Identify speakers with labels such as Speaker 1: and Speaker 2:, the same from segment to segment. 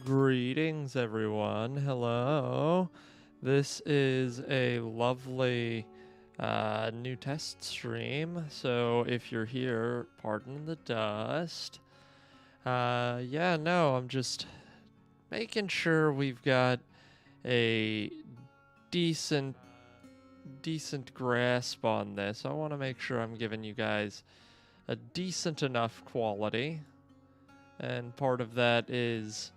Speaker 1: Greetings, everyone. Hello. This is a lovely new test stream. So if you're here, pardon the dust. Yeah, no, I'm just making sure we've got a decent grasp on this. I want to make sure I'm giving you guys a decent enough quality. And part of that is...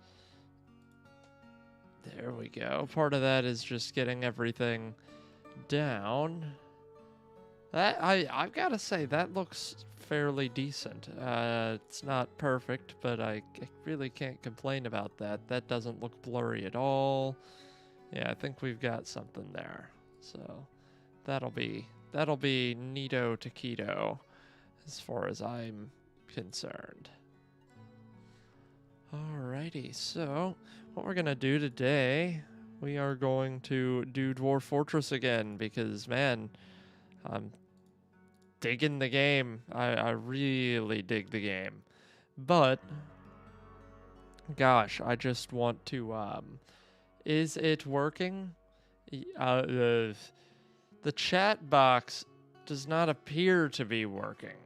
Speaker 1: There we go. Part of that is just getting everything down. I've got to say, that looks fairly decent. It's not perfect, but I really can't complain about that. That doesn't look blurry at all. Yeah, I think we've got something there. So that'll be neato taquito as far as I'm concerned. Alrighty, so what we're gonna do today, we are going to do Dwarf Fortress again because, man, I'm digging the game. I really dig the game. But, gosh, I just want to, is it working? The chat box does not appear to be working.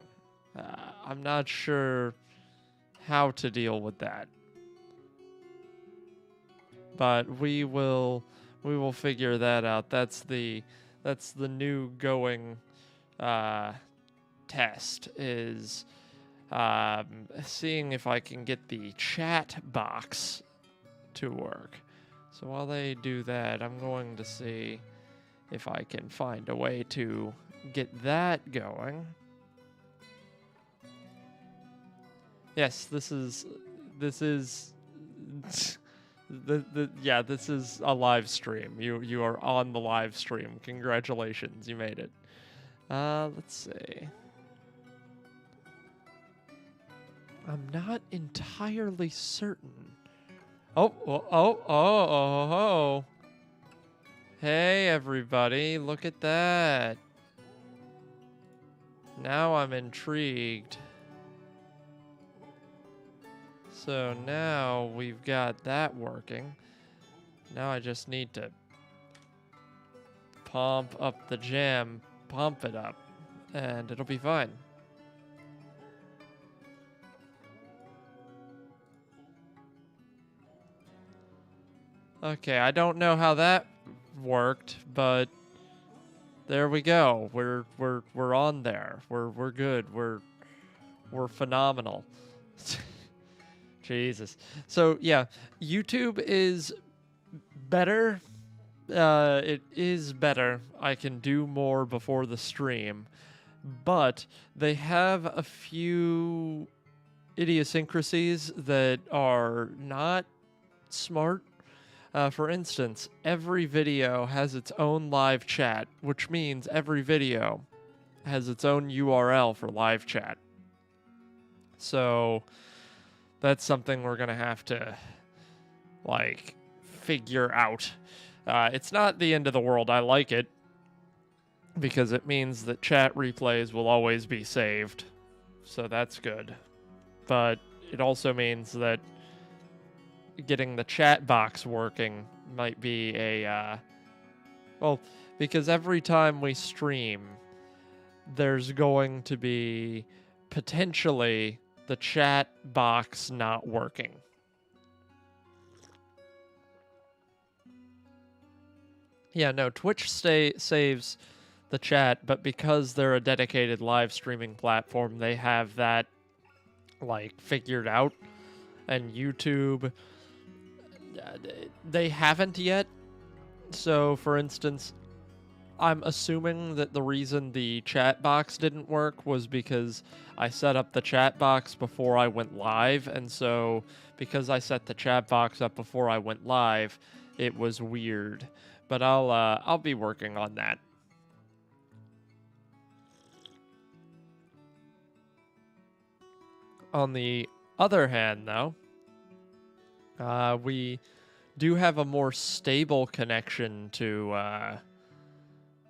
Speaker 1: I'm not sure how to deal with that. But we will figure that out. That's the new going test, is seeing if I can get the chat box to work. So while they do that, I'm going to see if I can find a way to get that going. Yes, this is yeah, this is a live stream. You are on the live stream. Congratulations, you made it. Let's see. I'm not entirely certain. Oh. Hey, everybody, look at that. Now I'm intrigued. So now we've got that working. Now I just need to pump up the jam, pump it up, and it'll be fine. Okay, I don't know how that worked, but there we go. We're on there. We're good. We're phenomenal. Jesus. So yeah, YouTube is better. It is better. I can do more before the stream, but they have a few idiosyncrasies that are not smart. For instance, every video has its own live chat, which means every video has its own URL for live chat. So that's something we're going to have to, like, figure out. It's not the end of the world. I like it because it means that chat replays will always be saved. So that's good. But it also means that getting the chat box working might be a well, because every time we stream there's going to be potentially the chat box not working. Yeah, no, Twitch saves the chat, but because they're a dedicated live streaming platform, they have that like figured out. And YouTube, they haven't yet. So, for instance, I'm assuming that the reason the chat box didn't work was because I set up the chat box before I went live, and so because I set the chat box up before I went live, it was weird. But I'll be working on that. On the other hand, though, we do have a more stable connection to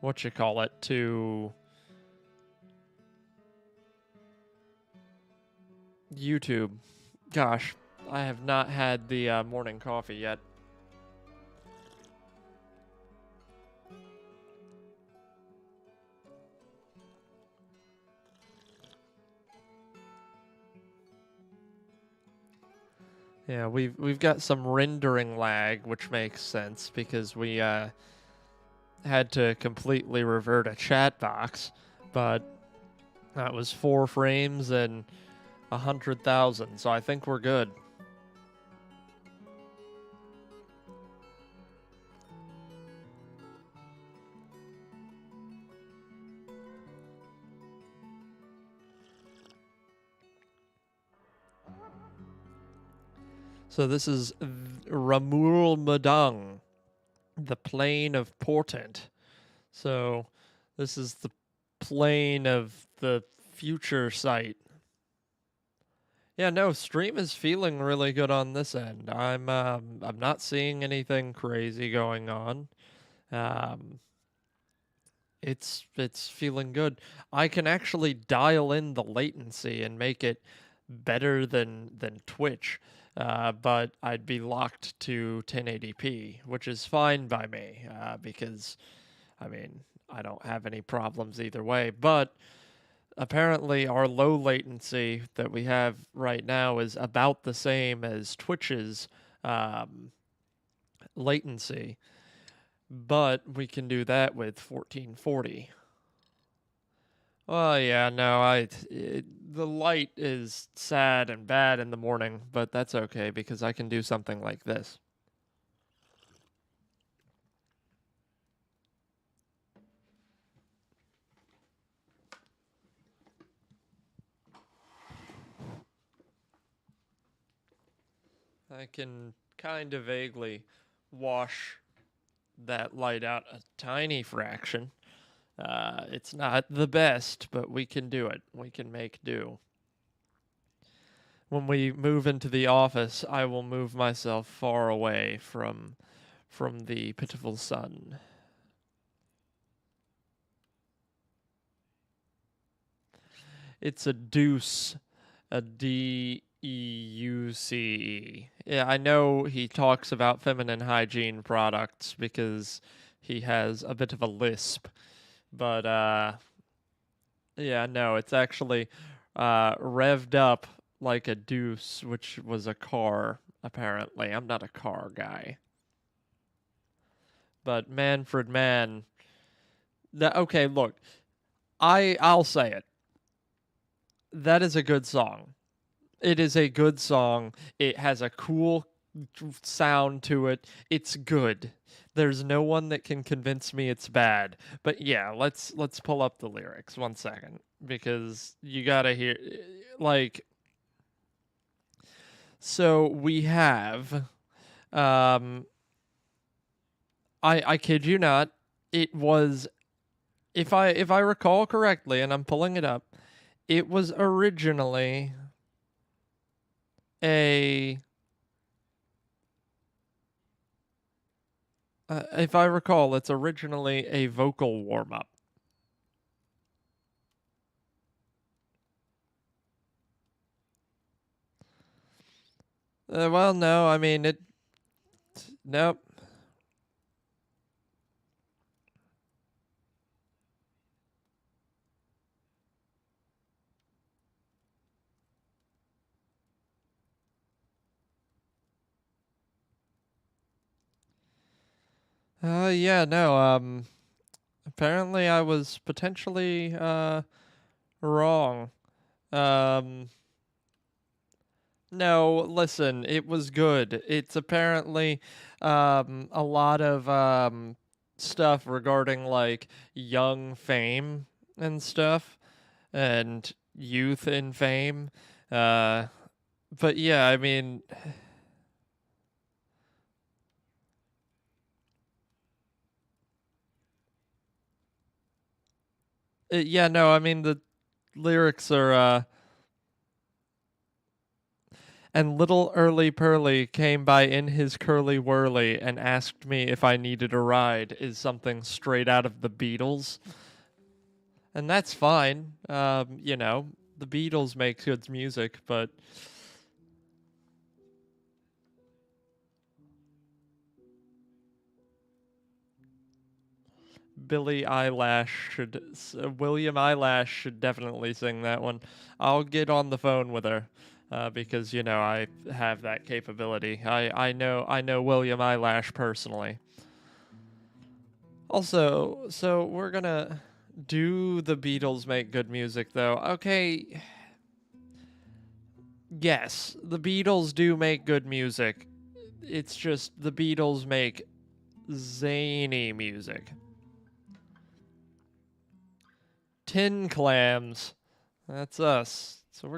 Speaker 1: to YouTube. Gosh, I have not had the morning coffee yet. Yeah, we've got some rendering lag, which makes sense because we had to completely revert a chat box, but that was 4 frames and 100,000, so I think we're good. So this is Ramul Madang, the plane of portent. So this is the plane of the future site. Yeah, no, stream is feeling really good on this end. I'm not seeing anything crazy going on. Um, it's feeling good. I can actually dial in the latency and make it better than Twitch. But I'd be locked to 1080p, which is fine by me because, I mean, I don't have any problems either way. But apparently, our low latency that we have right now is about the same as Twitch's latency, but we can do that with 1440. Well, yeah, no, the light is sad and bad in the morning, but that's okay because I can do something like this. I can kind of vaguely wash that light out a tiny fraction. It's not the best, but we can do it. We can make do. When we move into the office, I will move myself far away from the pitiful sun. It's a deuce, a D UCE. Yeah, I know he talks about feminine hygiene products because he has a bit of a lisp, but yeah, no, it's actually revved up like a deuce, which was a car, apparently. I'm not a car guy. But Manfred Mann, okay, look, I'll say it. That is a good song. It is a good song. It has a cool sound to it. It's good. There's no one that can convince me it's bad. But yeah, let's pull up the lyrics 1 second because you got to hear like so we have um I kid you not, it was if I recall correctly and I'm pulling it up, it was originally a if I recall, it's originally a vocal warm up. Well, no, I mean it. Nope. Yeah, no. Apparently I was potentially wrong. Um, no, listen, it was good. It's apparently a lot of stuff regarding like young fame and stuff and youth in fame. Uh, but yeah, I mean, yeah, no, I mean the lyrics are and little Early Pearly came by in his curly whirly and asked me if I needed a ride is something straight out of the Beatles. And that's fine. The Beatles make good music, but William Eyelash should definitely sing that one. I'll get on the phone with her. Because I have that capability. I know William Eyelash personally. Also, so we're gonna do the Beatles make good music though. Okay, yes, the Beatles do make good music. It's just the Beatles make zany music. Tin clams. That's us. So what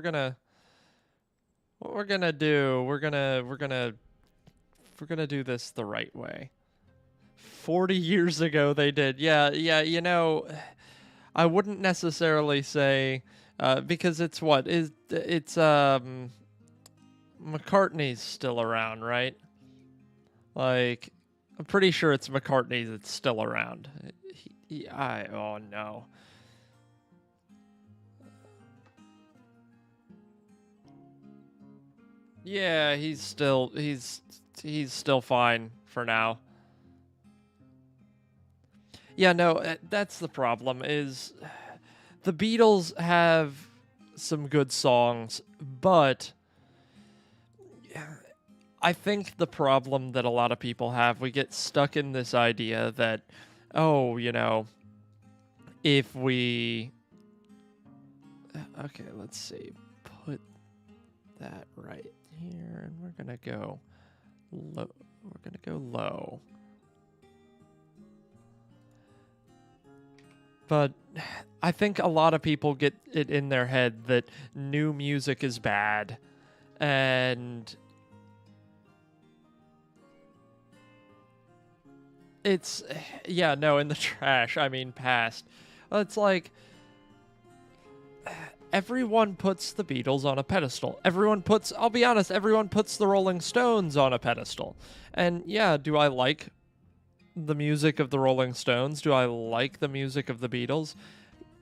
Speaker 1: we're gonna do, we're gonna do this the right way. 40 years ago they did. Yeah, yeah, I wouldn't necessarily say because it's what is it's McCartney's still around, right? Like I'm pretty sure it's McCartney that's still around. Oh no. Yeah, he's still fine for now. Yeah, no, that's the problem is the Beatles have some good songs, but I think the problem that a lot of people have, we get stuck in this idea that, oh, if we. Okay, let's see. Put that right here, and we're going to go low. We're going to go low. But I think a lot of people get it in their head that new music is bad. And it's, yeah, no, in the trash. I mean, past. It's like everyone puts the Beatles on a pedestal. I'll be honest, everyone puts the Rolling Stones on a pedestal. And yeah, do I like the music of the Rolling Stones? Do I like the music of the Beatles?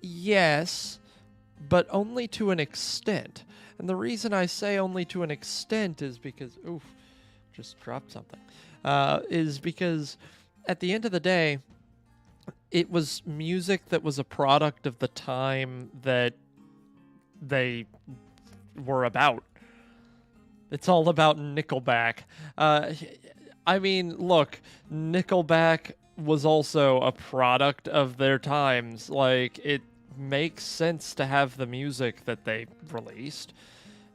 Speaker 1: Yes, but only to an extent. And the reason I say only to an extent is because, oof, just dropped something, is because at the end of the day, it was music that was a product of the time that they were about. It's all about Nickelback. Uh, I mean, look, Nickelback was also a product of their times. Like, it makes sense to have the music that they released.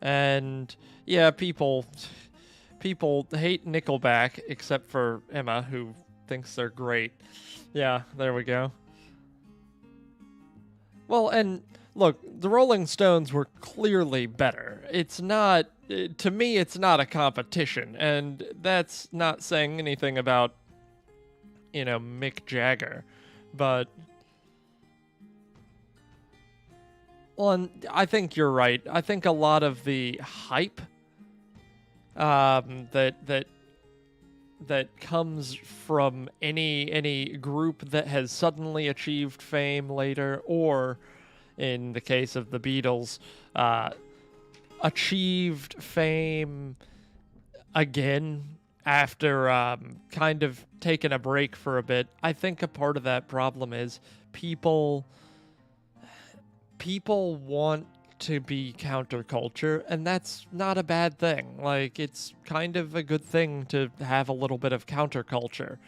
Speaker 1: And yeah, people hate Nickelback except for Emma, who thinks they're great. Yeah, there we go. Well, and look, the Rolling Stones were clearly better. It's not, to me, it's not a competition, and that's not saying anything about, Mick Jagger. But, well, and I think you're right. I think a lot of the hype that comes from any group that has suddenly achieved fame later, or in the case of the Beatles, uh, achieved fame again after kind of taking a break for a bit. I think a part of that problem is people people want to be counterculture, and that's not a bad thing. Like, it's kind of a good thing to have a little bit of counterculture.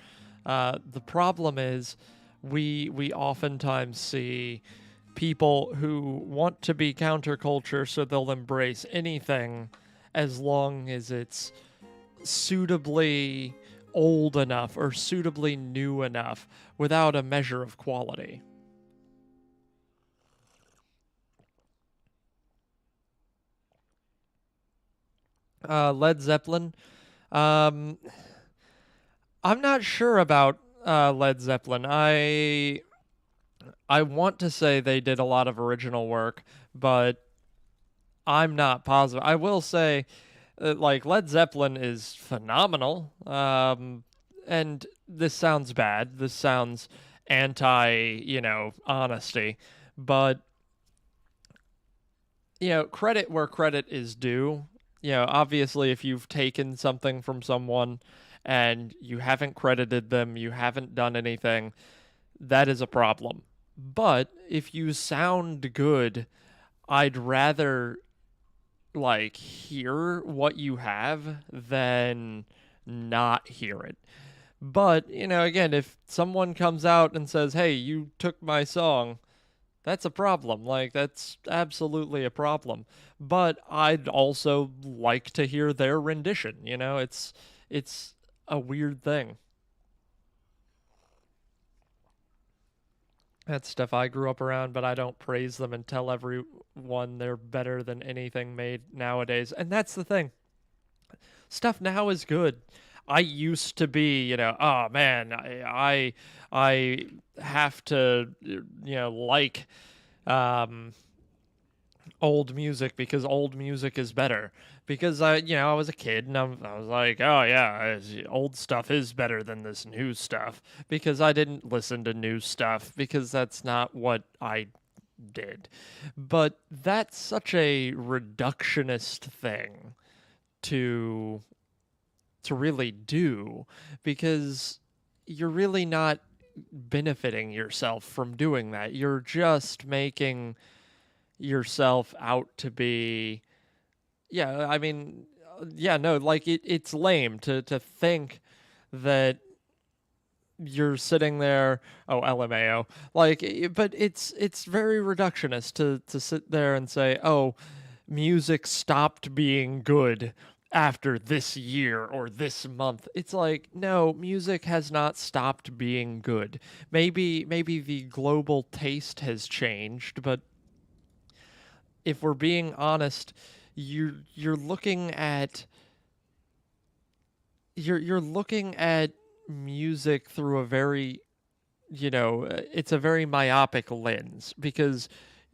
Speaker 1: The problem is we oftentimes see people who want to be counterculture, so they'll embrace anything as long as it's suitably old enough or suitably new enough without a measure of quality. Led Zeppelin. Um, I'm not sure about Led Zeppelin. I want to say they did a lot of original work, but I'm not positive. I will say, like, Led Zeppelin is phenomenal. And this sounds bad. This sounds anti, honesty. But, credit where credit is due. Obviously, if you've taken something from someone and you haven't credited them, you haven't done anything, that is a problem. But if you sound good, I'd rather like hear what you have than not hear it. But, again, if someone comes out and says, "Hey, you took my song," that's a problem. Like, that's absolutely a problem. But I'd also like to hear their rendition, it's a weird thing. That's stuff I grew up around, but I don't praise them and tell everyone they're better than anything made nowadays. And that's the thing. Stuff now is good. I used to be, oh man, I have to, like um old music because old music is better. Because I was a kid and I was like, oh yeah, old stuff is better than this new stuff. Because I didn't listen to new stuff because that's not what I did. But that's such a reductionist thing to really do, because you're really not benefiting yourself from doing that. You're just making yourself out to be, yeah, I mean, yeah, no, like it's lame to think that you're sitting there, oh, LMAO, like, but it's very reductionist to sit there and say, oh, music stopped being good after this year or this month. It's like, no, music has not stopped being good. Maybe the global taste has changed, but if we're being honest, you're looking at you're looking at music through a very, it's a very myopic lens, because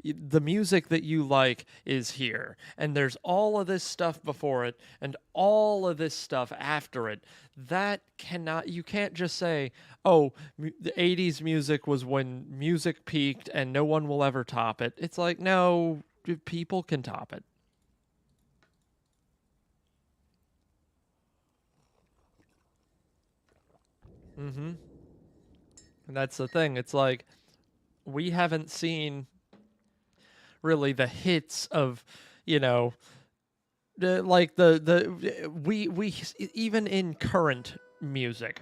Speaker 1: the music that you like is here, and there's all of this stuff before it and all of this stuff after it. That cannot, you can't just say, oh, the 80s music was when music peaked and no one will ever top it. It's like, no, people can top it. Mm-hmm. And that's the thing. It's like we haven't seen really the hits of, you know, like the we even in current music,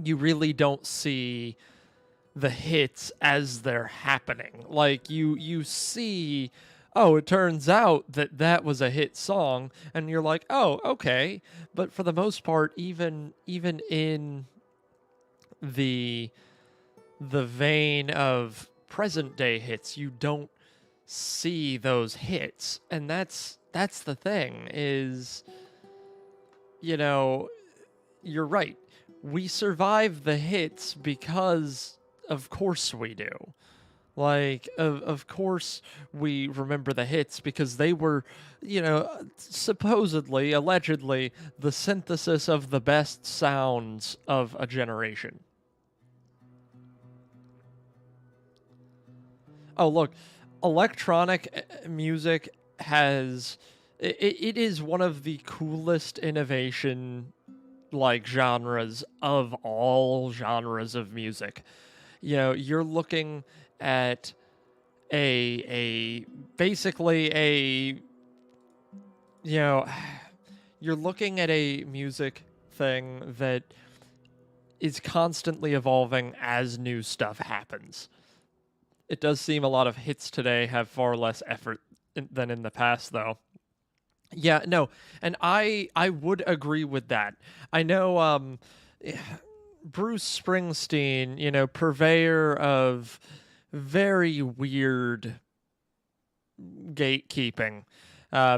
Speaker 1: you really don't see the hits as they're happening. Like you see, oh, it turns out that that was a hit song, and you're like, oh, okay. But for the most part, even in the the vein of present day hits, you don't see those hits, and that's the thing is, you know, you're right. We survive the hits because of course we do. Like, of course, we remember the hits because they were, supposedly, allegedly, the synthesis of the best sounds of a generation. Oh, look, electronic music has. It is one of the coolest innovation like genres of all genres of music. You're looking at a basically a you know you're looking at a music thing that is constantly evolving as new stuff happens. It does seem a lot of hits today have far less effort than in the past, though. Yeah, no, and I would agree with that. I know Bruce Springsteen, purveyor of very weird gatekeeping,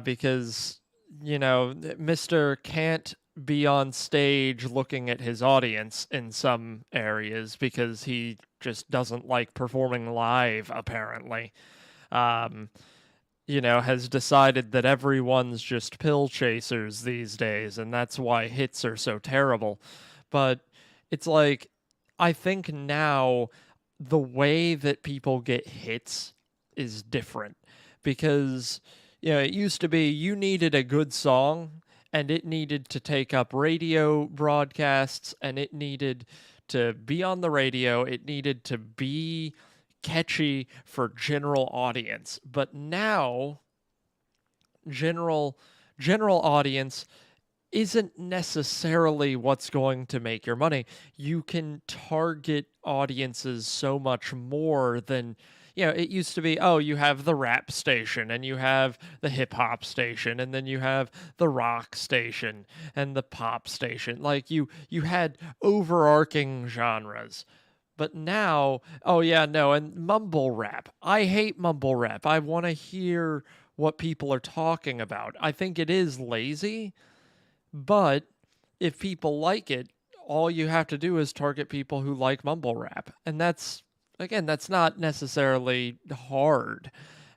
Speaker 1: because Mister can't be on stage looking at his audience in some areas because he just doesn't like performing live. Apparently, um, has decided that everyone's just pill chasers these days, and that's why hits are so terrible. But it's like, I think now the way that people get hits is different because, it used to be you needed a good song and it needed to take up radio broadcasts and it needed to be on the radio, it needed to be catchy for general audience. But now general general audience isn't necessarily what's going to make your money. You can target audiences so much more than, it used to be, oh, you have the rap station and you have the hip hop station and then you have the rock station and the pop station. Like you had overarching genres. But now, oh yeah, no, and mumble rap. I hate mumble rap. I want to hear what people are talking about. I think it is lazy, but if people like it, all you have to do is target people who like mumble rap. And that's not necessarily hard.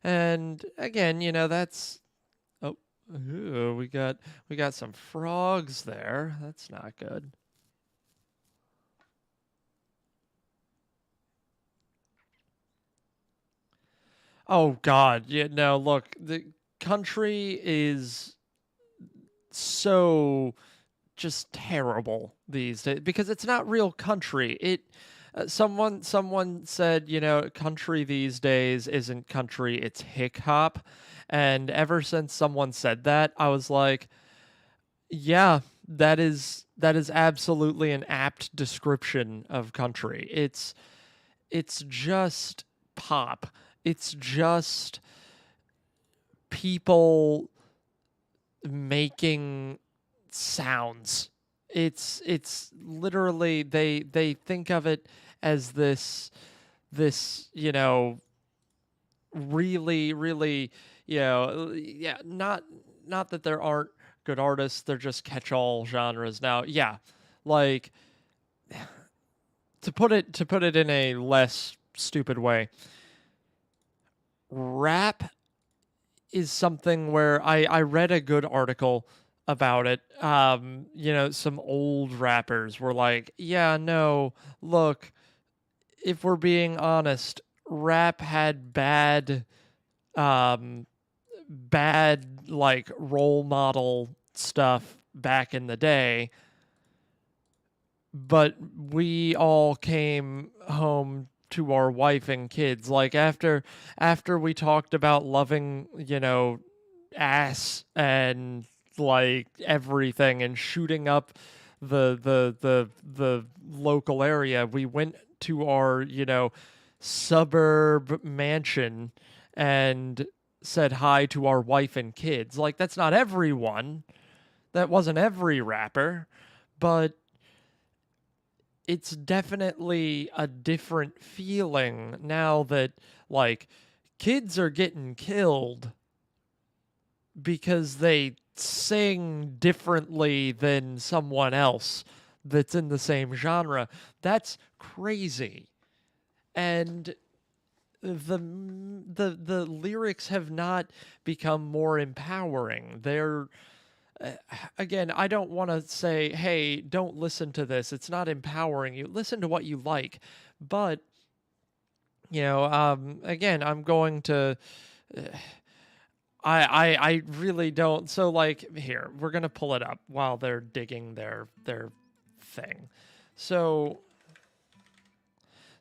Speaker 1: And again, that's oh, ooh, we got some frogs there. That's not good. Oh God, yeah, no, look, the country is so just terrible these days because it's not real country. Someone said, country these days isn't country, it's hick hop. And ever since someone said that, I was like, yeah, that is absolutely an apt description of country. It's just pop. It's just people making sounds. It's literally they think of it as this really yeah, not that there aren't good artists, they're just catch-all genres now. Yeah, like to put it in a less stupid way, rap is something where I read a good article about it. Some old rappers were like, yeah, no, look, if we're being honest, rap had um, bad like role model stuff back in the day. but we all came home to our wife and kids. Like after we talked about loving, ass and like everything and shooting up the local area, we went to our, suburb mansion and said hi to our wife and kids. Like that's not everyone. That wasn't every rapper, but it's definitely a different feeling now that like kids are getting killed because they sing differently than someone else that's in the same genre. That's crazy. And the lyrics have not become more empowering. They're again, I don't want to say, hey, don't listen to this. It's not empowering you. Listen to what you like. But, again, I'm going to. I really don't. So, like, here, we're going to pull it up while they're digging their thing. So,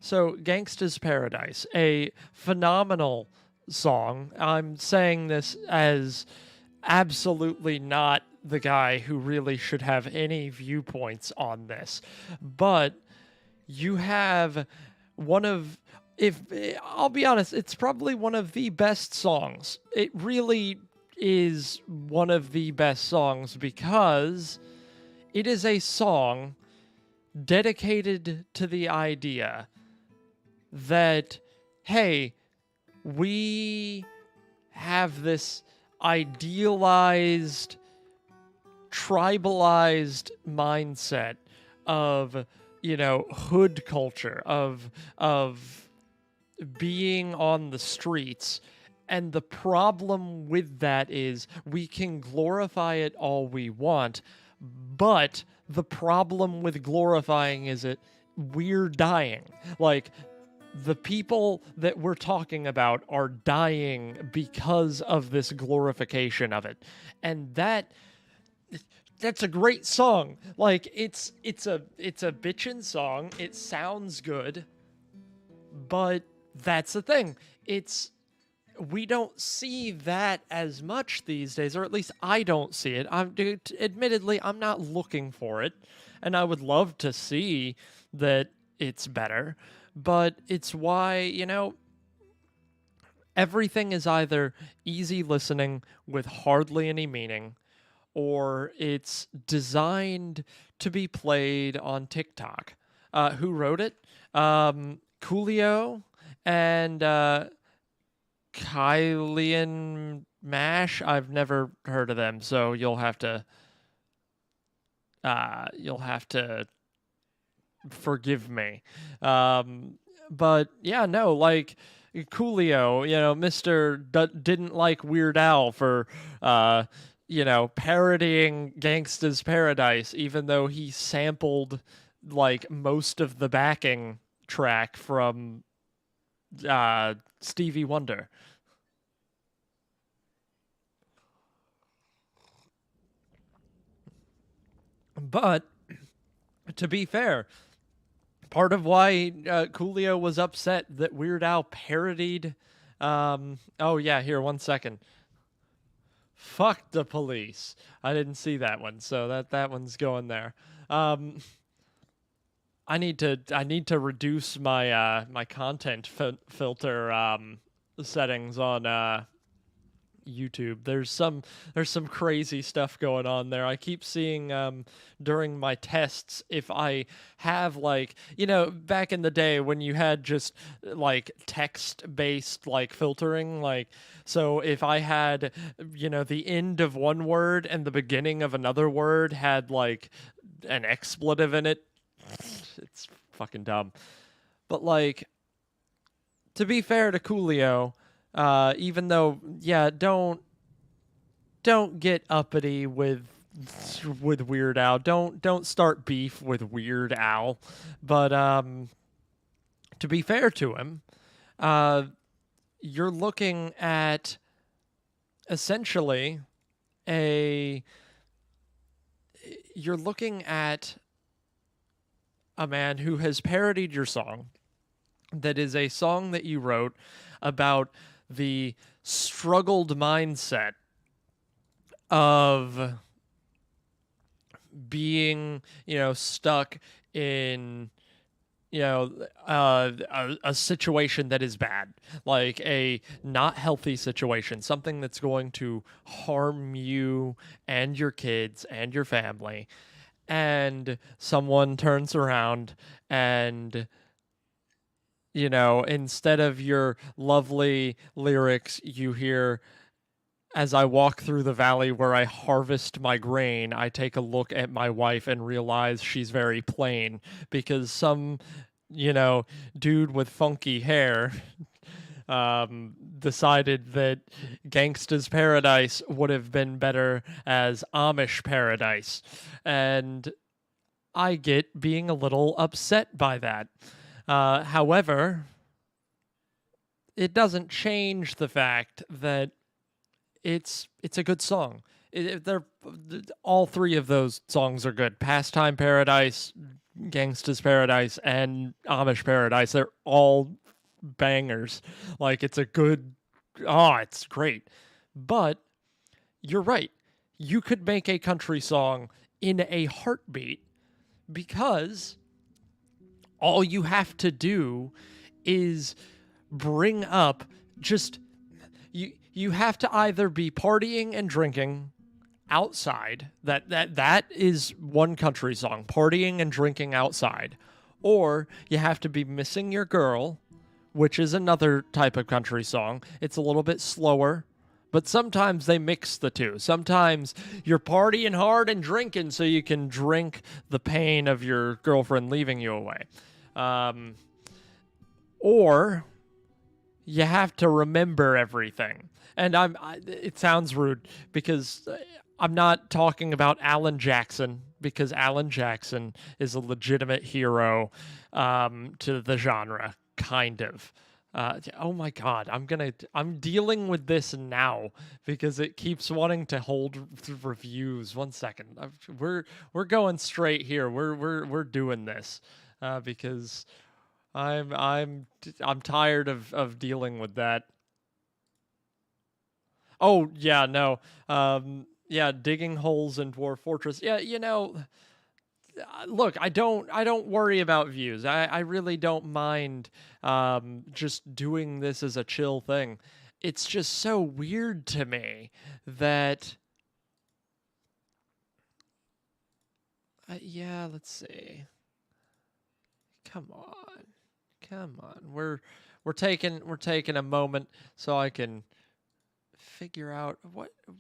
Speaker 1: Gangsta's Paradise, a phenomenal song. I'm saying this as absolutely not the guy who really should have any viewpoints on this. But you have one of, if I'll be honest, it's probably one of the best songs. It really is one of the best songs because it is a song dedicated to the idea that, hey, we have this idealized, tribalized mindset of, hood culture, of being on the streets. And the problem with that is we can glorify it all we want, but the problem with glorifying is it we're dying. Like the people that we're talking about are dying because of this glorification of it. And that's a great song. Like it's a bitchin' song. It sounds good. But that's the thing. We don't see that as much these days, or at least I don't see it. Admittedly, I'm not looking for it, and I would love to see that it's better. But it's why, everything is either easy listening with hardly any meaning, or it's designed to be played on TikTok. Who wrote it? Coolio and Kylian Mash. I've never heard of them, so you'll have to forgive me. But yeah, no, like Coolio, Mister didn't like Weird Al for parodying Gangsta's Paradise, even though he sampled like most of the backing track from Stevie Wonder. But to be fair, part of why Coolio was upset that Weird Al parodied. Oh yeah, here 1 second. Fuck the police. I didn't see that one, so that one's going there. Um, I need to reduce my content filter settings on YouTube. There's some crazy stuff going on there. I keep seeing during my tests if I have like back in the day when you had just like text based like filtering, like so if I had the end of one word and the beginning of another word had like an expletive in it, it's fucking dumb. But like to be fair to Coolio, even though yeah, don't get uppity with Weird Al. Don't start beef with Weird Al. But to be fair to him, uh, you're looking at essentially a you're looking at a man who has parodied your song, that is a song that you wrote about the struggled mindset of being, stuck in, a situation that is bad, like a not healthy situation, something that's going to harm you and your kids and your family. And someone turns around and, instead of your lovely lyrics, you hear, as I walk through the valley where I harvest my grain, I take a look at my wife and realize she's very plain because some, you know, dude with funky hair decided that Gangsta's Paradise would have been better as Amish Paradise. And I get being a little upset by that. However, it doesn't change the fact that it's a good song. They're all three of those songs are good. Pastime Paradise, Gangsta's Paradise, and Amish Paradise. They're all bangers. Like it's a good. Oh, it's great. But you're right. You could make a country song in a heartbeat because all you have to do is bring up just you have to either be partying and drinking outside. That is one country song, partying and drinking outside. Or you have to be missing your girl, which is another type of country song. It's a little bit slower, but sometimes they mix the two. Sometimes you're partying hard and drinking so you can drink the pain of your girlfriend leaving you away. Or you have to remember everything. And it sounds rude because I'm not talking about Alan Jackson, because Alan Jackson is a legitimate hero to the genre, kind of. Oh my God, I'm dealing with this now because it keeps wanting to hold reviews. 1 second, we're going straight here. We're doing this because I'm tired of dealing with that. Oh yeah, no. Yeah, digging holes in Dwarf Fortress. Yeah, look, I don't worry about views. I really don't mind just doing this as a chill thing. It's just so weird to me that yeah, let's see. Come on. Come on. We're taking a moment so I can figure out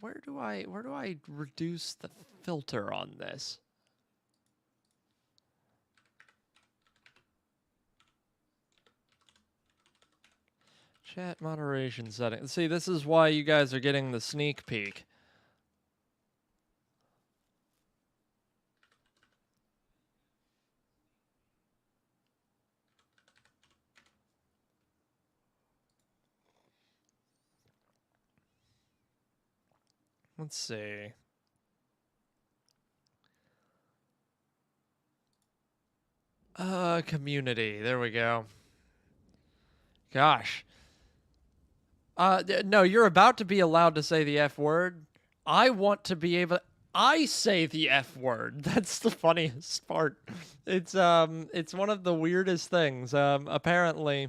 Speaker 1: where do I reduce the filter on this? Chat moderation settings. See, this is why you guys are getting the sneak peek. Let's see. Community. There we go. Gosh. No, you're about to be allowed to say the F word. I want to be able. I say the F word. That's the funniest part. It's one of the weirdest things. Apparently,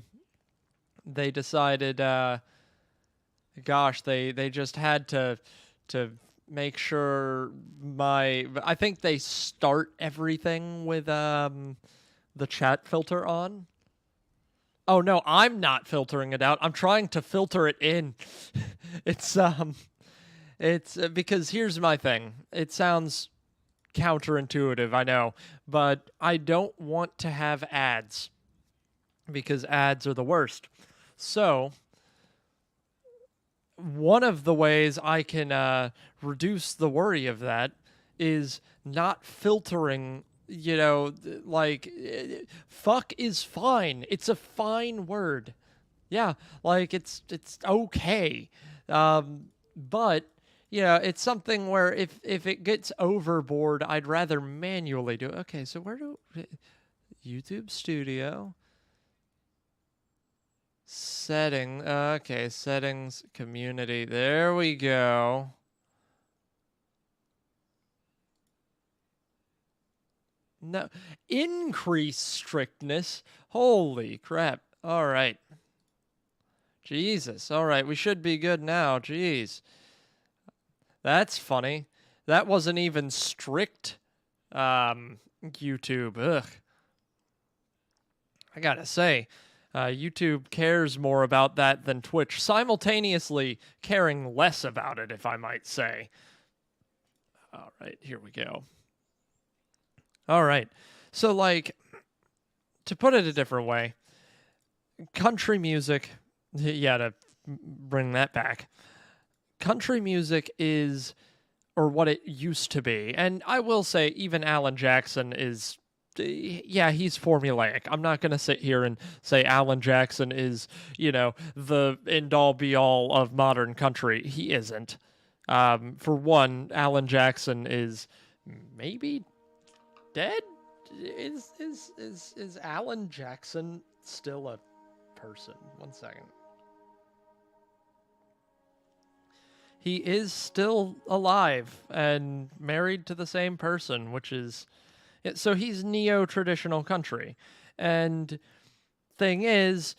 Speaker 1: they decided. Gosh, they just had to make sure my. I think they start everything with the chat filter on. Oh no, I'm not filtering it out. I'm trying to filter it in. it's because here's my thing. It sounds counterintuitive, I know, but I don't want to have ads because ads are the worst. So, one of the ways I can reduce the worry of that is not filtering. Like fuck is fine. It's a fine word. Yeah, like it's okay. But it's something where if it gets overboard, I'd rather manually do it. Okay, so where do YouTube Studio. Setting. Okay, settings, community. There we go. No, increase strictness. Holy crap. All right. Jesus. All right, we should be good now. Jeez. That's funny. That wasn't even strict YouTube. Ugh. I gotta say, YouTube cares more about that than Twitch, simultaneously caring less about it, if I might say. All right, here we go. All right. So, like, to put it a different way, country music, yeah, to bring that back, country music is, or what it used to be, and I will say even Alan Jackson is, yeah, he's formulaic. I'm not going to sit here and say Alan Jackson is, the end-all be-all of modern country. He isn't. For one, Alan Jackson is maybe dead? Is Alan Jackson still a person? 1 second. He is still alive and married to the same person, which is, so he's neo-traditional country. And thing is,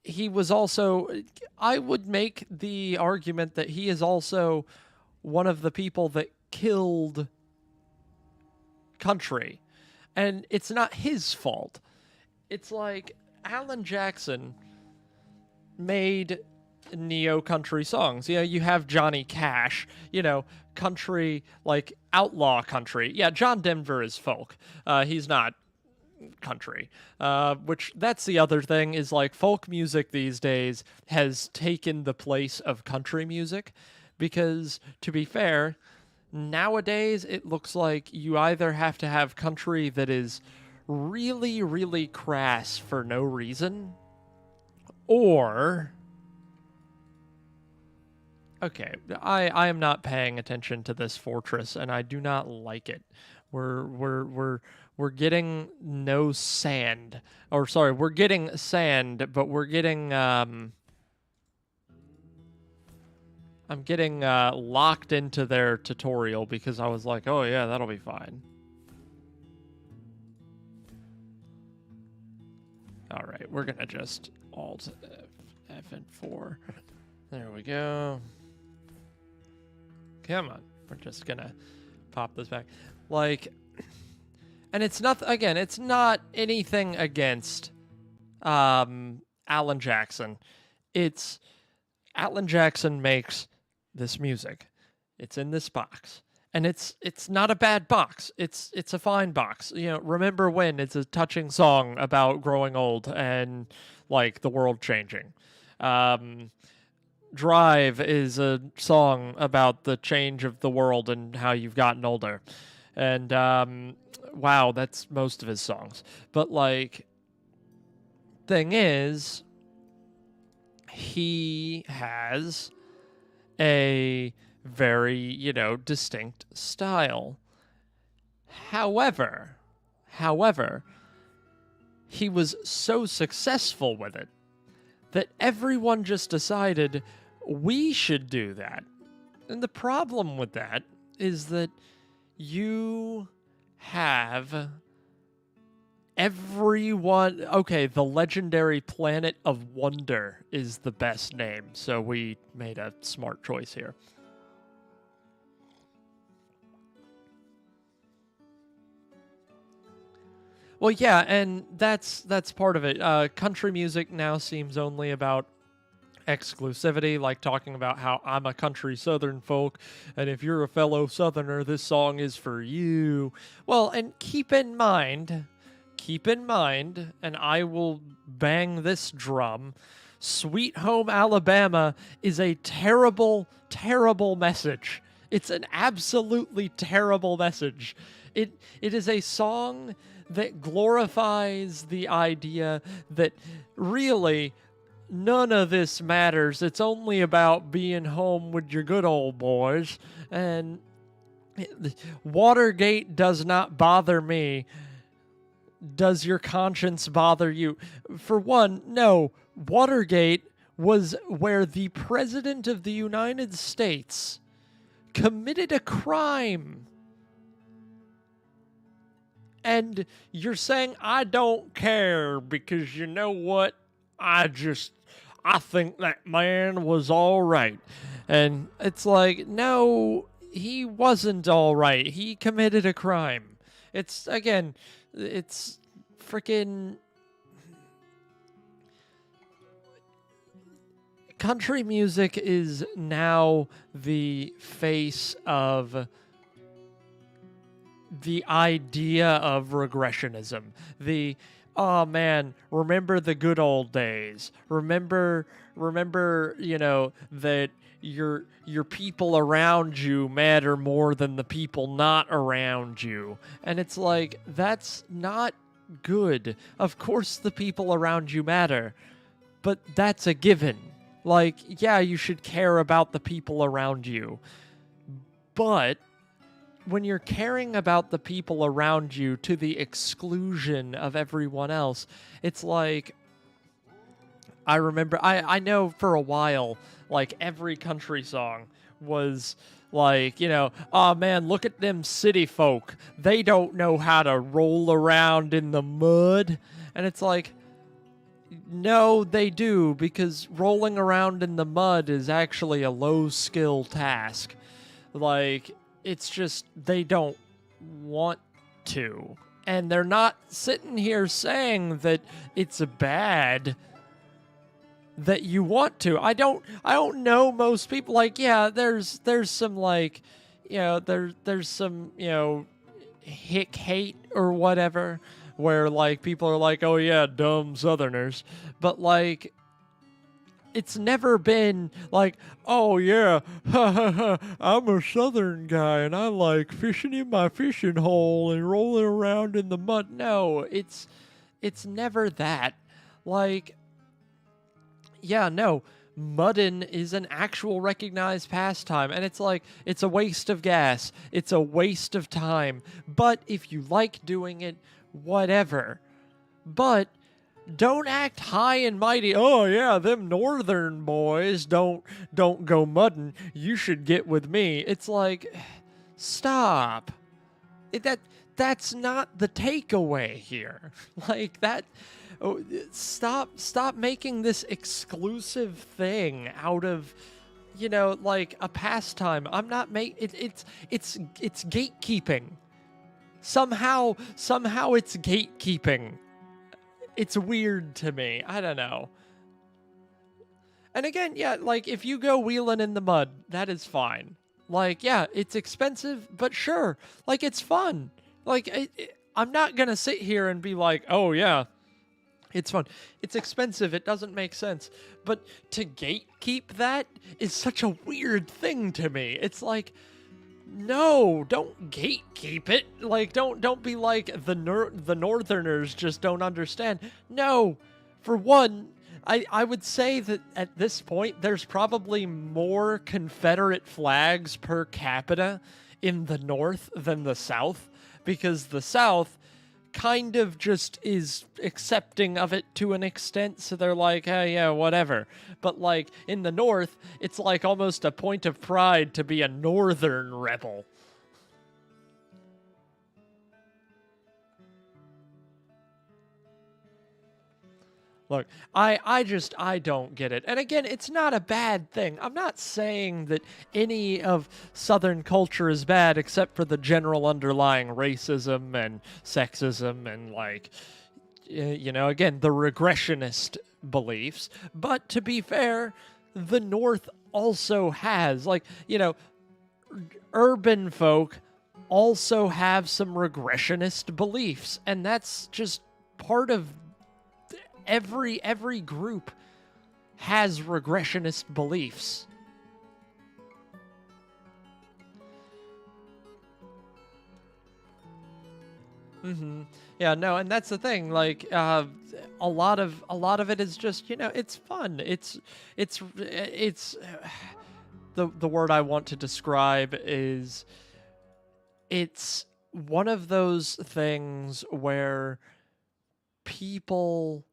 Speaker 1: he was also, I would make the argument that he is also one of the people that killed country. And it's not his fault. It's like Alan Jackson made neo-country songs. You have Johnny Cash, country, like outlaw country. Yeah, John Denver is folk. He's not country. Which, that's the other thing, is like folk music these days has taken the place of country music. Because, to be fair, nowadays, it looks like you either have to have country that is really, really crass for no reason, or... Okay, I am not paying attention to this fortress, and I do not like it. We're getting no sand. Or, sorry, we're getting sand, but we're getting, I'm getting locked into their tutorial because I was like, oh yeah, that'll be fine. All right, we're gonna just Alt F and 4. There we go. Come on, we're just gonna pop this back. Like, and it's not, again, it's not anything against Alan Jackson. It's Alan Jackson makes this music. It's in this box. And it's not a bad box. It's a fine box. Remember When, it's a touching song about growing old and like the world changing. Drive is a song about the change of the world and how you've gotten older. And wow, that's most of his songs. But like, thing is, he has a very, distinct style. However, he was so successful with it that everyone just decided we should do that. And the problem with that is that you have everyone... Okay, the legendary Planet of Wonder is the best name, so we made a smart choice here. Well, yeah, and that's part of it. Country music now seems only about exclusivity, like talking about how I'm a country Southern folk, and if you're a fellow Southerner, this song is for you. Well, and keep in mind, and I will bang this drum, Sweet Home Alabama is a terrible, terrible message. It's an absolutely terrible message. It is a song that glorifies the idea that really none of this matters. It's only about being home with your good old boys. And Watergate does not bother me. Does your conscience bother you? For one, no. Watergate was where the President of the United States committed a crime. And you're saying, I don't care because you know what? I think that man was all right. And it's like, no, he wasn't all right. He committed a crime. It's, again, it's freaking. Country music is now the face of the idea of regressionism. Oh man, remember the good old days. Remember, that your people around you matter more than the people not around you. And it's like, that's not good. Of course the people around you matter, but that's a given. Like, yeah, you should care about the people around you. But when you're caring about the people around you to the exclusion of everyone else, it's like, I remember, I know for a while, like, every country song was like, oh man, look at them city folk. They don't know how to roll around in the mud. And it's like, no, they do, because rolling around in the mud is actually a low-skill task. Like, it's just, they don't want to. And they're not sitting here saying that it's bad that you want to. I don't know most people. Like, yeah, there's some, like, there's some, hick hate or whatever, where, like, people are like, oh yeah, dumb Southerners. But, like, it's never been like, oh yeah, I'm a Southern guy and I like fishing in my fishing hole and rolling around in the mud. No, it's never that. Like, yeah, no, mudding is an actual recognized pastime, and it's like, it's a waste of gas, it's a waste of time, but if you like doing it, whatever. But don't act high and mighty. Oh yeah, them northern boys don't go mudding. You should get with me. It's like, stop. That's not the takeaway here. Like that. Oh, stop making this exclusive thing out of, like a pastime. I'm not it's gatekeeping. Somehow it's gatekeeping. It's weird to me. I don't know. And again, yeah, like, if you go wheeling in the mud, that is fine. Like, yeah, it's expensive, but sure. Like, it's fun. Like, I'm not going to sit here and be like, oh, yeah, it's fun. It's expensive. It doesn't make sense. But to gatekeep that is such a weird thing to me. It's like, no, don't gatekeep it. Like, don't be like the Northerners just don't understand. No, for one, I would say that at this point there's probably more Confederate flags per capita in the North than the South, because the South kind of just is accepting of it to an extent, so they're like, hey, yeah, whatever. But, like, in the North, it's like almost a point of pride to be a Northern rebel. Look, I don't get it. And again, it's not a bad thing. I'm not saying that any of Southern culture is bad except for the general underlying racism and sexism and, like, again, the regressionist beliefs. But to be fair, the North also has, like, urban folk also have some regressionist beliefs. And that's just part of every group has regressionist beliefs. Yeah, no, and that's the thing. Like, a lot of it is just, it's fun. It's the word I want to describe is, it's one of those things where people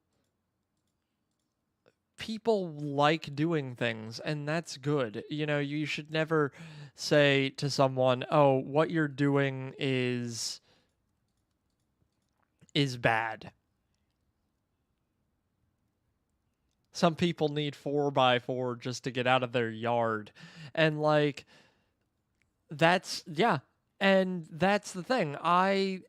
Speaker 1: people like doing things, and that's good. You know, you should never say to someone, "Oh, what you're doing is bad." Some people need 4x4 just to get out of their yard. And like that's yeah. And that's the thing. I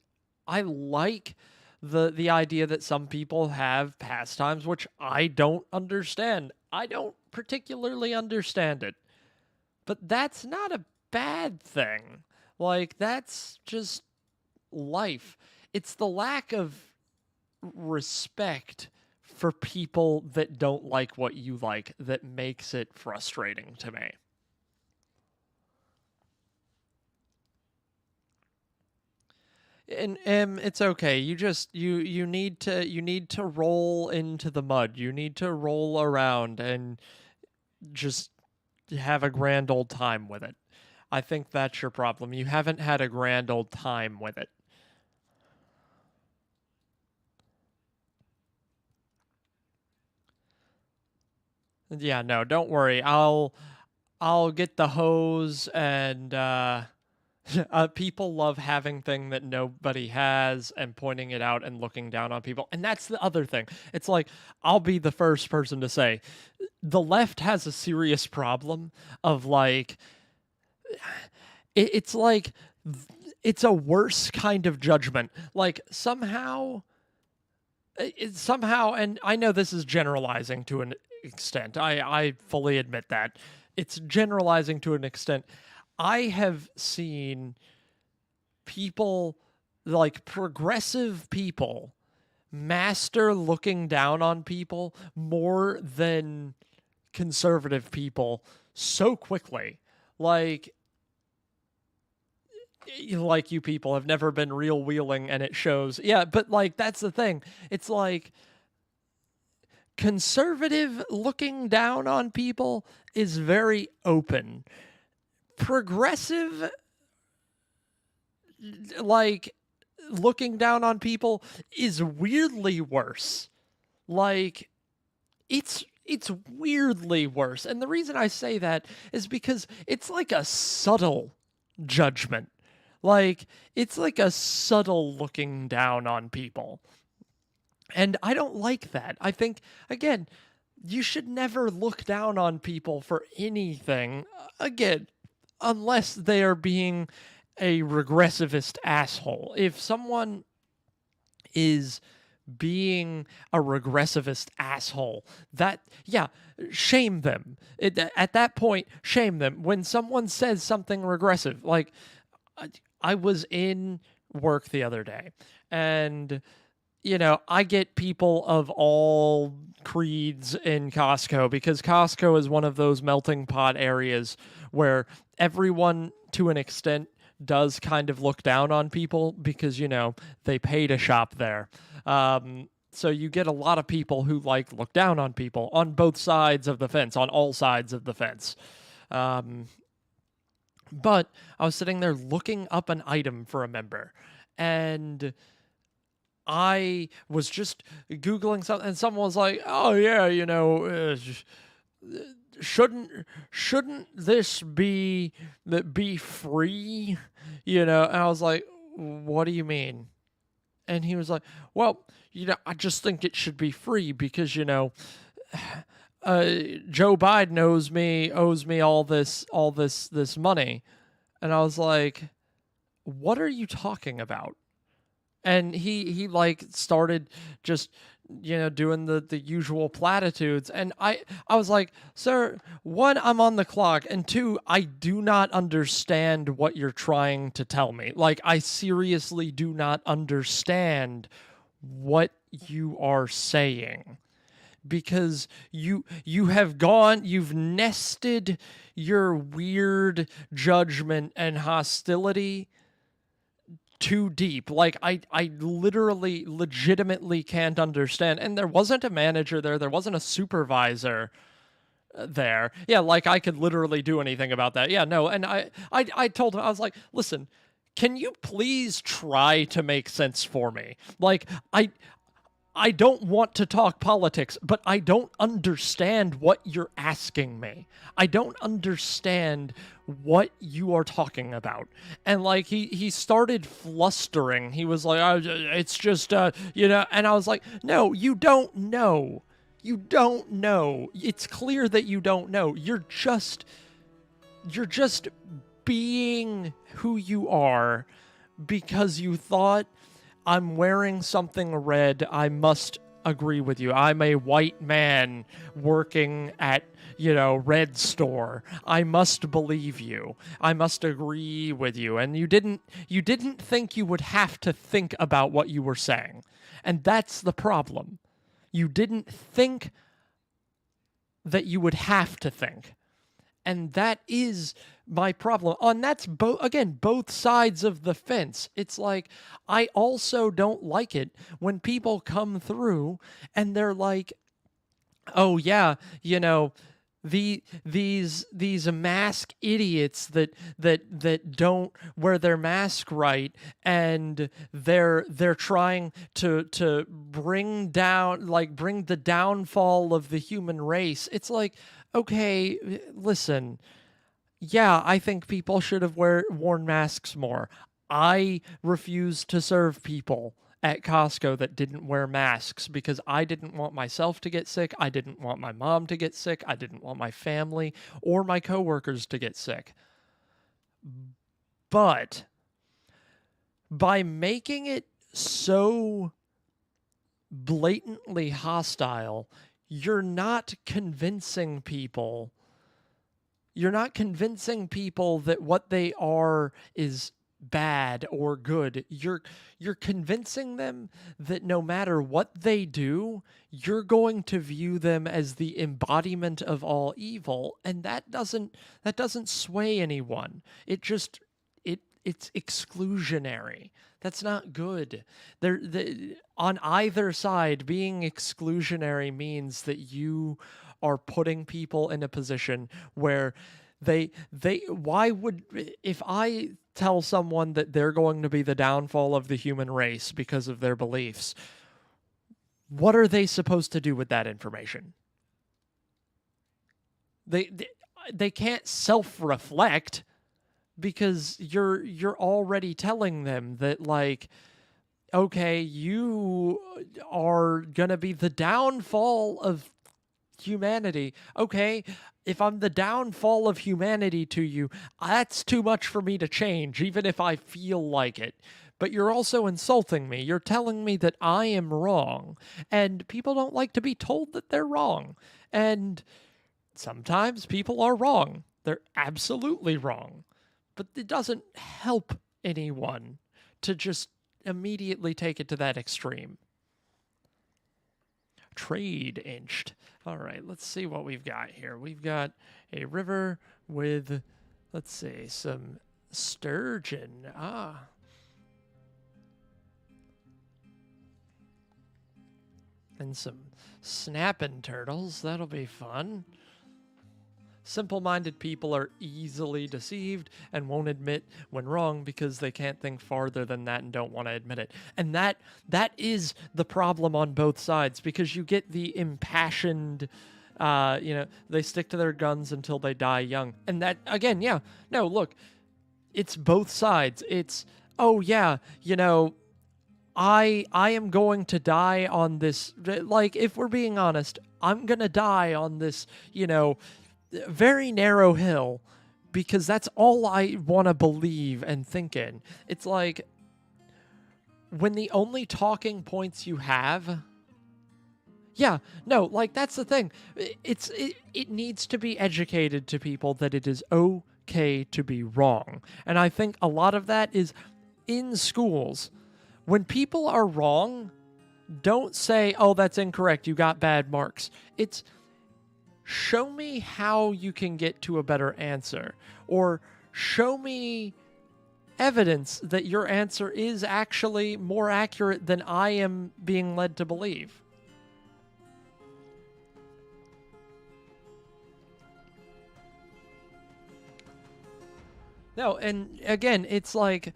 Speaker 1: like the idea that some people have pastimes which I don't understand. I don't particularly understand it. But that's not a bad thing. Like that's just life. It's the lack of respect for people that don't like what you like that makes it frustrating to me. And it's okay. You need to roll into the mud. You need to roll around and just have a grand old time with it. I think that's your problem. You haven't had a grand old time with it. Yeah, no, don't worry. I'll get the hose and people love having thing that nobody has and pointing it out and looking down on people. And that's the other thing. It's like I'll be the first person to say the left has a serious problem of like it's like it's a worse kind of judgment. Like somehow, and I know this is generalizing to an extent. I fully admit that. It's generalizing to an extent. I have seen people, like progressive people, master looking down on people more than conservative people so quickly. Like, like you people have never been real wheeling and it shows. Yeah, but like that's the thing. It's like conservative looking down on people is very open. Progressive, like looking down on people is weirdly worse. Like it's weirdly worse. And the reason I say that is because it's like a subtle judgment. Like it's like a subtle looking down on people. And I don't like that. I think again, you should never look down on people for anything. Again, unless they are being a regressivist asshole. If someone is being a regressivist asshole, that, yeah, shame them. At that point, shame them. When someone says something regressive, like I was in work the other day and I get people of all creeds in Costco because Costco is one of those melting pot areas where everyone, to an extent, does kind of look down on people because, they pay to shop there. So you get a lot of people who like look down on people on both sides of the fence, on all sides of the fence. But I was sitting there looking up an item for a member, and I was just Googling something, and someone was like, "Oh yeah, shouldn't this be free?" And I was like, "What do you mean?" And he was like, "Well, I just think it should be free because Joe Biden owes me all this money." And I was like, "What are you talking about?" And he like started just doing the usual platitudes, and I was like, "Sir, one, I'm on the clock, and two, I do not understand what you're trying to tell me. Like, I seriously do not understand what you are saying, because you've nested your weird judgment and hostility too deep. Like I literally legitimately can't understand." And there wasn't a manager there wasn't a supervisor there. Yeah, like I could literally do anything about that. Yeah, no. And I told him, I was like, "Listen, can you please try to make sense for me? Like I don't want to talk politics, but I don't understand what you're asking me. I don't understand what you are talking about. And like he started flustering. He was like, it's just and I was like, no, you don't know. You don't know. It's clear that you don't know. You're just being who you are because you thought I'm wearing something red. I must agree with you. I'm a white man working at, red store. I must believe you. I must agree with you. And you didn't think you would have to think about what you were saying. And that's the problem. You didn't think that you would have to think. And that is my problem. And that's both sides of the fence. It's like, I also don't like it when people come through and they're like, oh yeah, these mask idiots that don't wear their mask right, and they're trying to bring the downfall of the human race. It's like, okay, listen, yeah, I think people should have worn masks more. I refuse to serve people at Costco that didn't wear masks because I didn't want myself to get sick. I didn't want my mom to get sick. I didn't want my family or my coworkers to get sick. But by making it so blatantly hostile, you're not convincing people. You're not convincing people that what they are is bad or good. You're convincing them that no matter what they do, you're going to view them as the embodiment of all evil, and that doesn't sway anyone. It's exclusionary. That's not good. On either side, being exclusionary means that you are putting people in a position where if I tell someone that they're going to be the downfall of the human race because of their beliefs, what are they supposed to do with that information? They can't self-reflect because you're already telling them that, like, okay, you are gonna be the downfall of humanity. Okay, if I'm the downfall of humanity to you, that's too much for me to change, even if I feel like it. But you're also insulting me. You're telling me that I am wrong. And people don't like to be told that they're wrong. And sometimes people are wrong. They're absolutely wrong. But it doesn't help anyone to just immediately take it to that extreme. Trade inched. All right, let's see what we've got here. We've got a river with, let's see, some sturgeon. And some snapping turtles. That'll be fun. Simple-minded people are easily deceived and won't admit when wrong because they can't think farther than that and don't want to admit it. And that is the problem on both sides, because you get the impassioned, they stick to their guns until they die young. And that, again, yeah, no, look, it's both sides. It's, oh yeah, I am going to die on this, like, if we're being honest, I'm going to die on this, very narrow hill because that's all I want to believe and think in. It's like, when the only talking points you have, yeah, no, like, that's the thing. It needs to be educated to people that it is okay to be wrong. And I think a lot of that is in schools. When people are wrong, don't say, oh, that's incorrect, you got bad marks. It's, show me how you can get to a better answer, or show me evidence that your answer is actually more accurate than I am being led to believe. No, and again, it's like,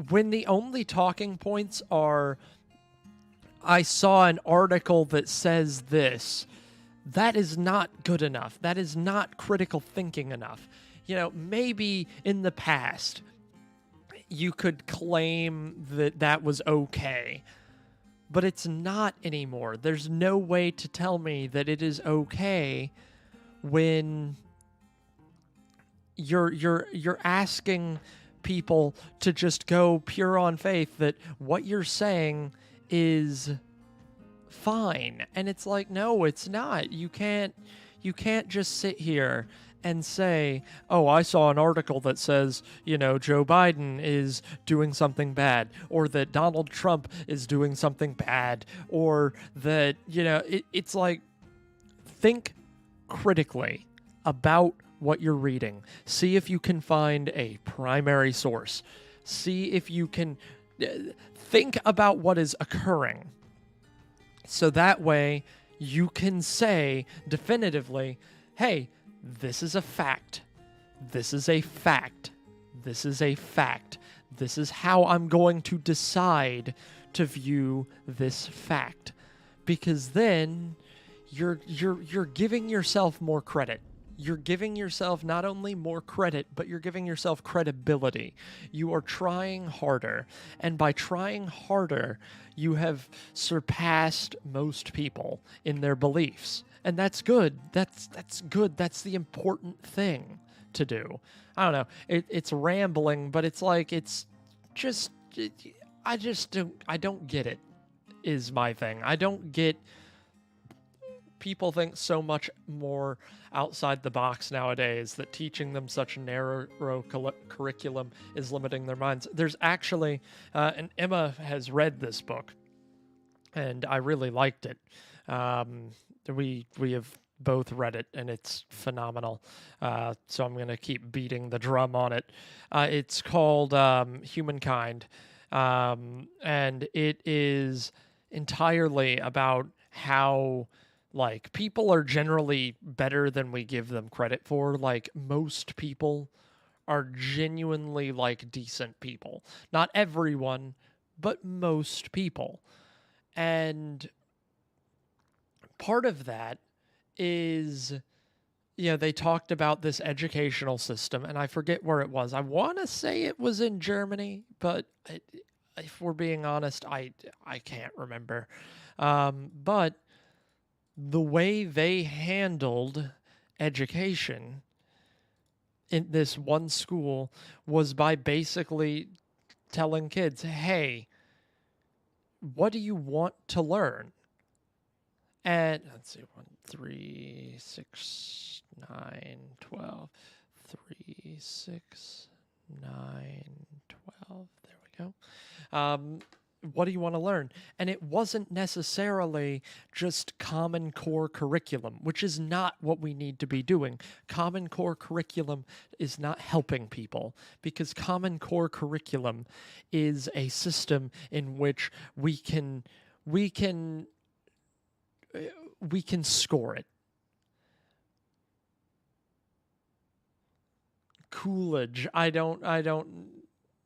Speaker 1: when the only talking points are I saw an article that says this. That is not good enough. That is not critical thinking enough. Maybe in the past you could claim that that was okay, but it's not anymore. There's no way to tell me that it is okay when you're asking people to just go pure on faith that what you're saying is fine. And it's like, no, it's not. You can't just sit here and say, oh, I saw an article that says, Joe Biden is doing something bad, or that Donald Trump is doing something bad, or that, it's like, think critically about what you're reading. See if you can find a primary source. See if you can think about what is occurring. So that way you can say definitively, hey, this is a fact. This is a fact. This is a fact. This is how I'm going to decide to view this fact. Because then you're giving yourself more credit. You're giving yourself not only more credit, but you're giving yourself credibility. You are trying harder. And by trying harder, you have surpassed most people in their beliefs. And that's good. That's good. That's the important thing to do. I don't know. It's rambling, but it's like, it's just, I don't get it, is my thing. I don't get, people think so much more outside the box nowadays that teaching them such a narrow curriculum is limiting their minds. There's actually, and Emma has read this book, and I really liked it. We have both read it, and it's phenomenal. So I'm going to keep beating the drum on it. It's called Humankind, and it is entirely about how, like, people are generally better than we give them credit for. Like, most people are genuinely, like, decent people. Not everyone, but most people. And part of that is, they talked about this educational system, and I forget where it was. I want to say it was in Germany, but if we're being honest, I can't remember. But the way they handled education in this one school was by basically telling kids, hey, what do you want to learn? And let's see, 1, 3, 6, 9, 12, 3, 6, 9, 12. There we go. What do you want to learn? And it wasn't necessarily just Common Core curriculum, which is not what we need to be doing. Common Core curriculum is not helping people, because Common Core curriculum is a system in which we can score it. Coolidge, I don't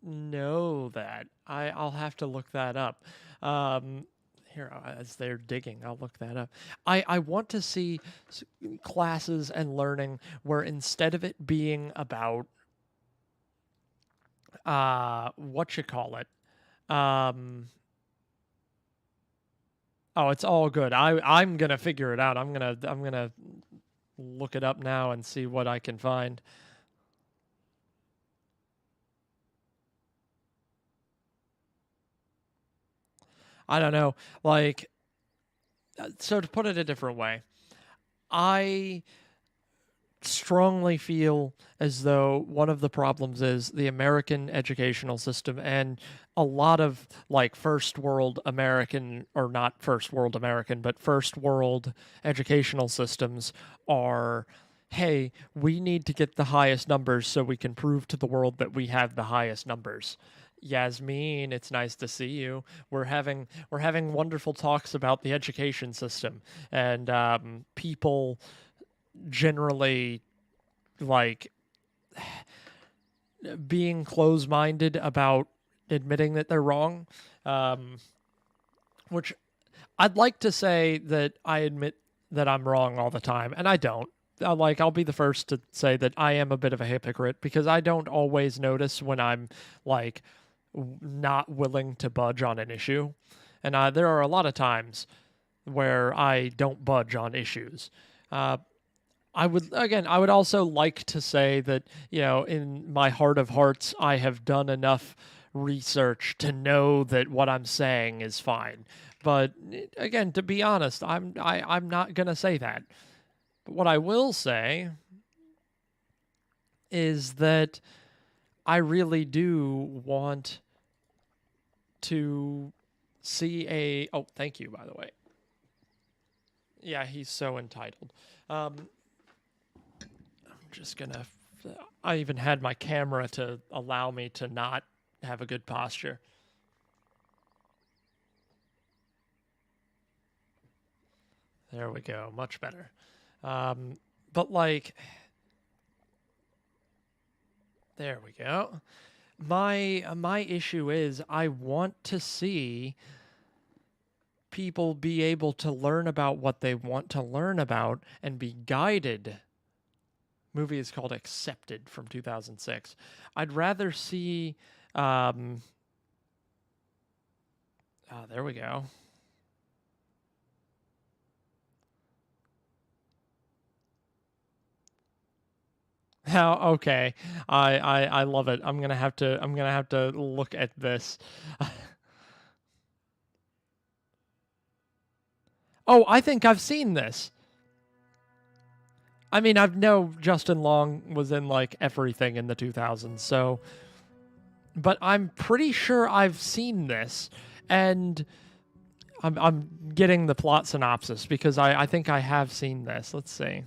Speaker 1: know that. I'll have to look that up. Here, as they're digging, I'll look that up. I want to see classes and learning where, instead of it being about oh, it's all good. I'm gonna figure it out. I'm gonna look it up now and see what I can find. I don't know. Like, so to put it a different way, I strongly feel as though one of the problems is the American educational system, and a lot of, like, first world American, or not first world American, but first world educational systems are, hey, we need to get the highest numbers so we can prove to the world that we have the highest numbers. Yasmin, it's nice to see you. We're having wonderful talks about the education system, and people generally, like, being close-minded about admitting that they're wrong, which I'd like to say that I admit that I'm wrong all the time, and I don't. I'll be the first to say that I am a bit of a hypocrite because I don't always notice when I'm like not willing to budge on an issue. And there are a lot of times where I don't budge on issues. Uh, I would also like to say that, in my heart of hearts, I have done enough research to know that what I'm saying is fine. But again, to be honest, I'm not gonna say that. But what I will say is that I really do want to see a. Oh, thank you, by the way. Yeah, he's so entitled. I'm just gonna. I even had my camera to allow me to not have a good posture. There we go, much better. But like, there we go. My issue is I want to see people be able to learn about what they want to learn about and be guided. Movie is called Accepted from 2006. I'd rather see there we go. How okay. I love it. I'm gonna have to look at this. Oh, I think I've seen this. I mean, I know Justin Long was in like everything in the 2000s, so but I'm pretty sure I've seen this, and I'm getting the plot synopsis because I think I have seen this. Let's see.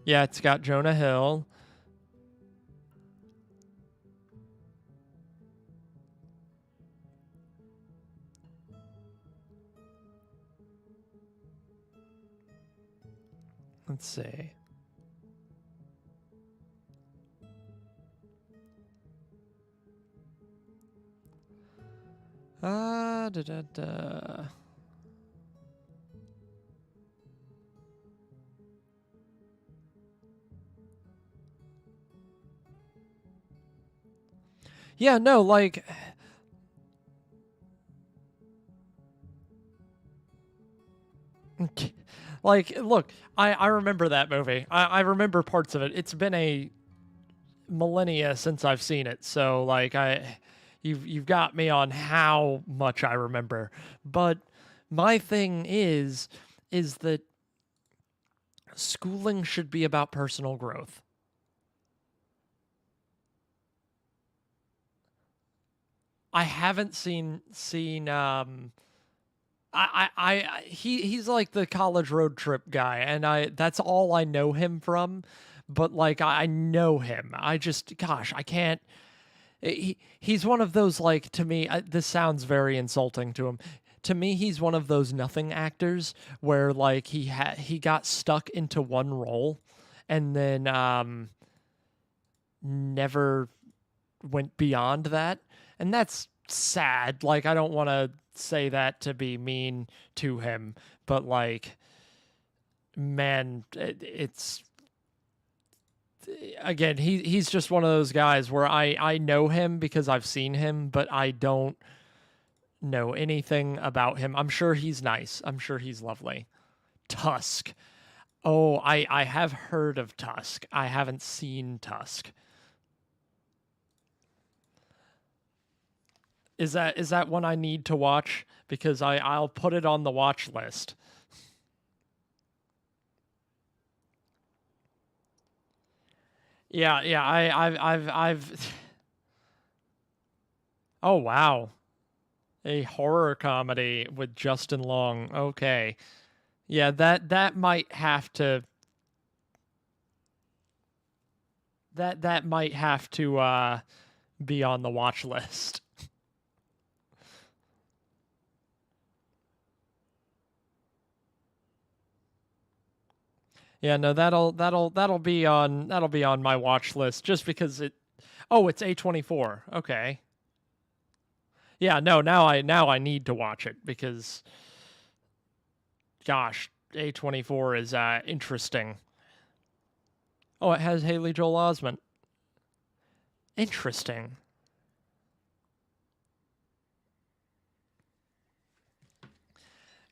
Speaker 1: Yeah, it's got Jonah Hill. Let's see. Da da da. Yeah, no, like like look, I remember that movie. I remember parts of it. It's been a millennia since I've seen it, so like you've got me on how much I remember. But my thing is that schooling should be about personal growth. I haven't seen he's like the college road trip guy, and I that's all I know him from. But like I know him. I just gosh, I can't. He's one of those like to me. This sounds very insulting to him. To me, he's one of those nothing actors where like he got stuck into one role, and then never went beyond that, and that's sad. Like I don't want to say that to be mean to him, but like man, it's again he's just one of those guys where I know him because I've seen him, but I don't know anything about him. I'm sure he's nice. I'm sure he's lovely. Tusk. Oh, I have heard of Tusk. I haven't seen Tusk. Is that one I need to watch? Because I'll put it on the watch list. Yeah, yeah. I've. Oh wow, a horror comedy with Justin Long. Okay, yeah. That might have to. That might have to be on the watch list. Yeah, no, that'll be on my watch list just because it. Oh, it's A24. Okay. Yeah, no, now I need to watch it because gosh, A24 is interesting. Oh, it has Haley Joel Osment. Interesting.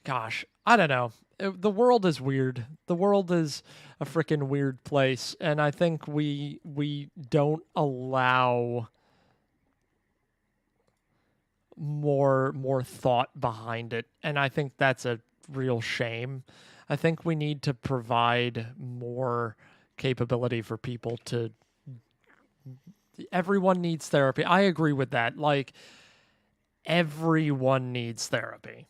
Speaker 1: Gosh, I don't know. The world is weird. The world is a freaking weird place, and I think we don't allow more thought behind it, and I think that's a real shame. I think we need to provide more capability for people to everyone needs therapy. I agree with that. Like everyone needs therapy.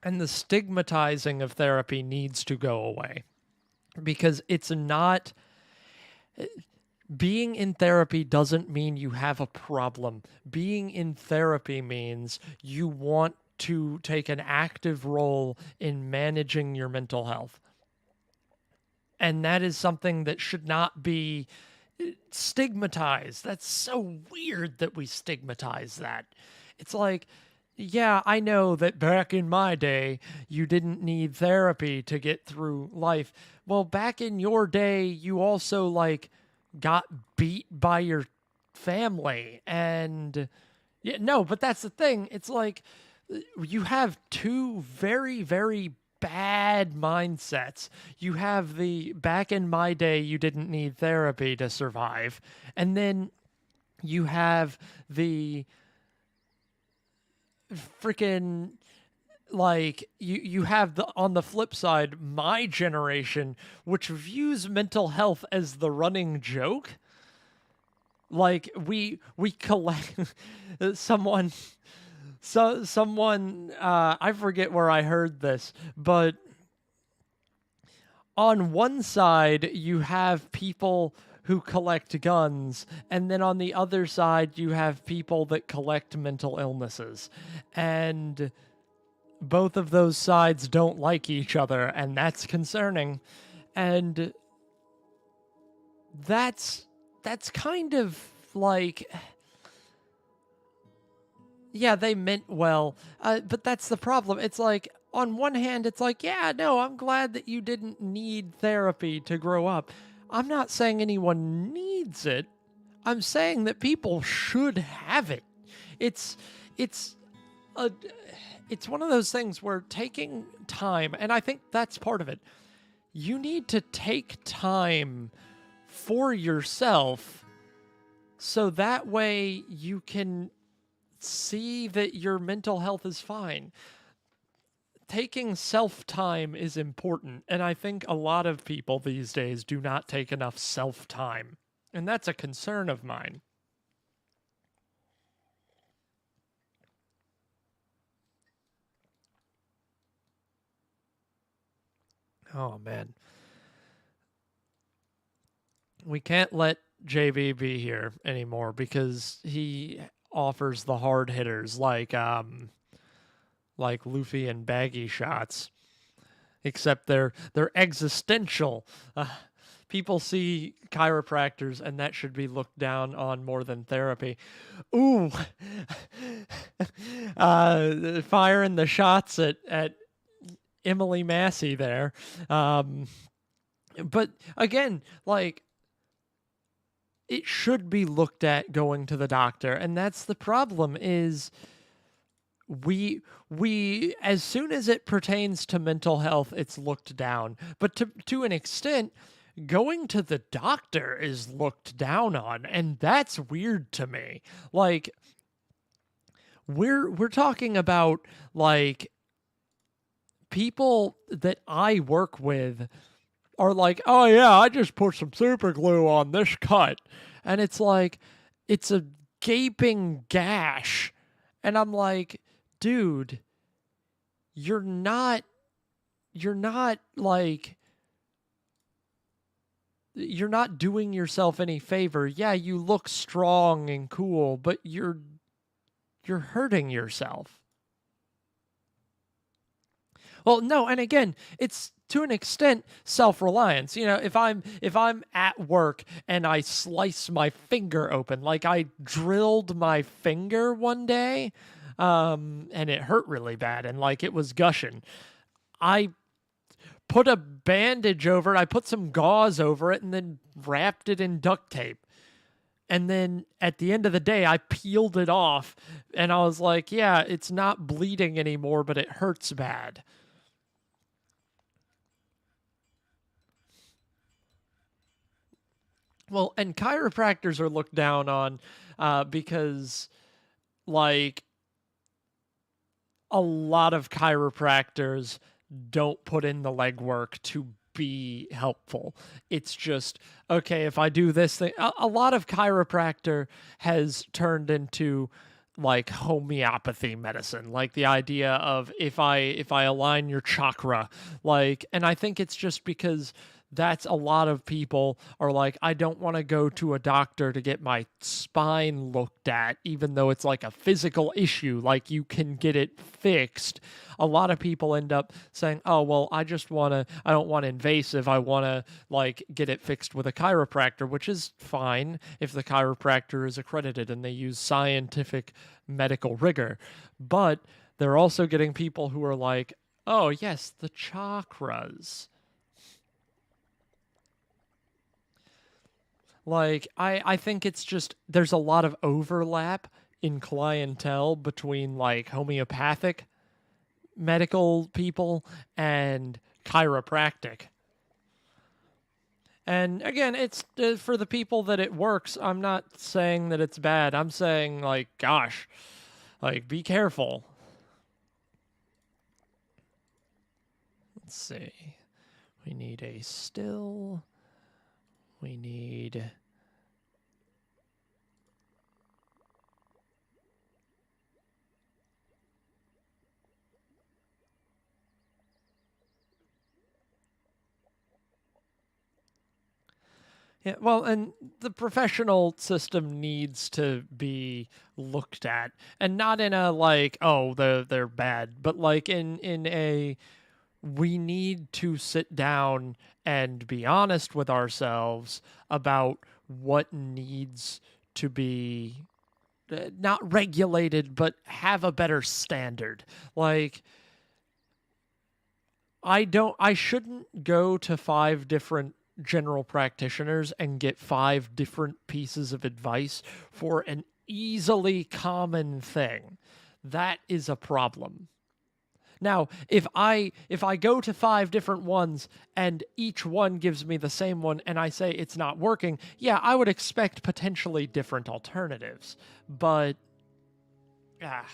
Speaker 1: And the stigmatizing of therapy needs to go away because it's not being in therapy doesn't mean you have a problem. Being in therapy means you want to take an active role in managing your mental health. And that is something that should not be stigmatized. That's so weird that we stigmatize that. It's like, yeah, I know that back in my day, you didn't need therapy to get through life. Well, back in your day, you also like got beat by your family. And yeah, no, but that's the thing. It's like you have two very, very bad mindsets. You have the back in my day, you didn't need therapy to survive. And then you have the freaking like you have the on the flip side my generation which views mental health as the running joke. Like we collect someone someone I forget where I heard this, but on one side you have people who collect guns, and then on the other side you have people that collect mental illnesses, and both of those sides don't like each other, and that's concerning. And that's kind of like, yeah, they meant well, but that's the problem. It's like, on one hand, it's like, yeah, no, I'm glad that you didn't need therapy to grow up. I'm not saying anyone needs it. I'm saying that people should have it. It's it's a it's one of those things where taking time, and I think that's part of it. You need to take time for yourself so that way you can see that your mental health is fine. Taking self time is important, and I think a lot of people these days do not take enough self time, and that's a concern of mine. Oh man, we can't let JB be here anymore because he offers the hard hitters like Luffy and Baggy shots, except they're existential. People see chiropractors, and that should be looked down on more than therapy. Ooh, firing the shots at Emily Massey there. But again, like it should be looked at going to the doctor, and that's the problem is we as soon as it pertains to mental health it's looked down, but to an extent going to the doctor is looked down on, and that's weird to me. Like we're talking about like people that I work with are like, oh yeah, I just put some super glue on this cut. And it's like, it's a gaping gash. And I'm like, dude, you're not, you're not like, you're not doing yourself any favor. Yeah, you look strong and cool, but you're hurting yourself. Well, no, and again, it's to an extent, self-reliance. If I'm at work and I slice my finger open, like I drilled my finger one day, and it hurt really bad and like it was gushing. I put a bandage over it, I put some gauze over it, and then wrapped it in duct tape. And then at the end of the day, I peeled it off and I was like, yeah, it's not bleeding anymore, but it hurts bad. Well, and chiropractors are looked down on because, like, a lot of chiropractors don't put in the legwork to be helpful. It's just, okay, if I do this thing, a lot of chiropractor has turned into like homeopathy medicine, like the idea of if I align your chakra, like, and I think it's just because that's a lot of people are like, I don't want to go to a doctor to get my spine looked at, even though it's like a physical issue, like you can get it fixed. A lot of people end up saying, oh, well, I don't want invasive. I want to like get it fixed with a chiropractor, which is fine if the chiropractor is accredited and they use scientific medical rigor. But they're also getting people who are like, oh, yes, the chakras. Like, I think it's just there's a lot of overlap in clientele between like homeopathic medical people and chiropractic. And again, it's for the people that it works. I'm not saying that it's bad. I'm saying, like, gosh, like, be careful. Let's see. We need a still. We need. Yeah, well, and the professional system needs to be looked at, and not in a like, oh, they're bad, but like in a we need to sit down and be honest with ourselves about what needs to be not regulated, but have a better standard. Like, I shouldn't go to five different general practitioners and get five different pieces of advice for an easily common thing. That is a problem. Now, if I go to five different ones and each one gives me the same one and I say it's not working, yeah, I would expect potentially different alternatives. But ah,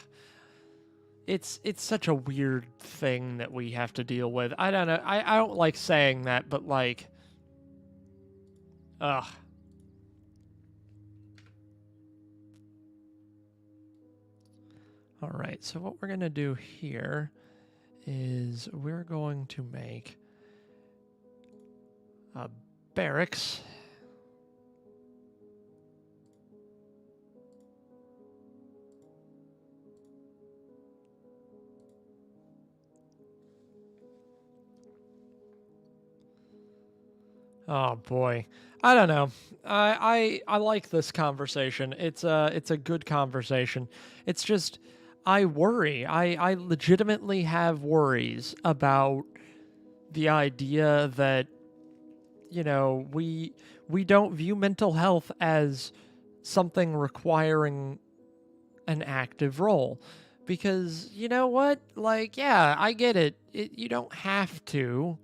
Speaker 1: it's such a weird thing that we have to deal with. I don't know. I don't like saying that, but like, ugh. All right. So what we're gonna do here is we're going to make a barracks. Oh boy. I don't know. I like this conversation. It's a good conversation. It's just I worry. I legitimately have worries about the idea that we don't view mental health as something requiring an active role, because you know what, like, yeah, I get it, you don't have to,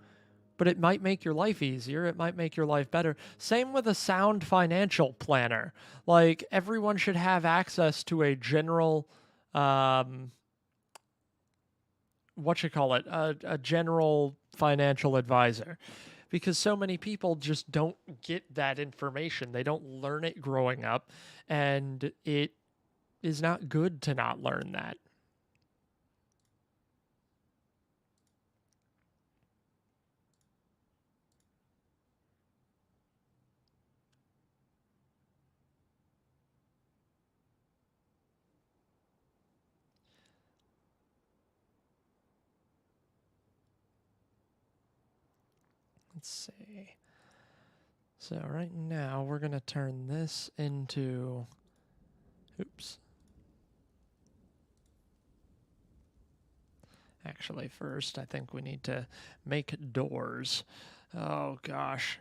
Speaker 1: but it might make your life easier. It might make your life better. Same with a sound financial planner. Like, everyone should have access to a general, what you call it, a general financial advisor, because so many people just don't get that information. They don't learn it growing up, and it is not good to not learn that. Let's see. So right now we're going to turn this into... Oops. Actually, first, I think we need to make doors. Oh, gosh.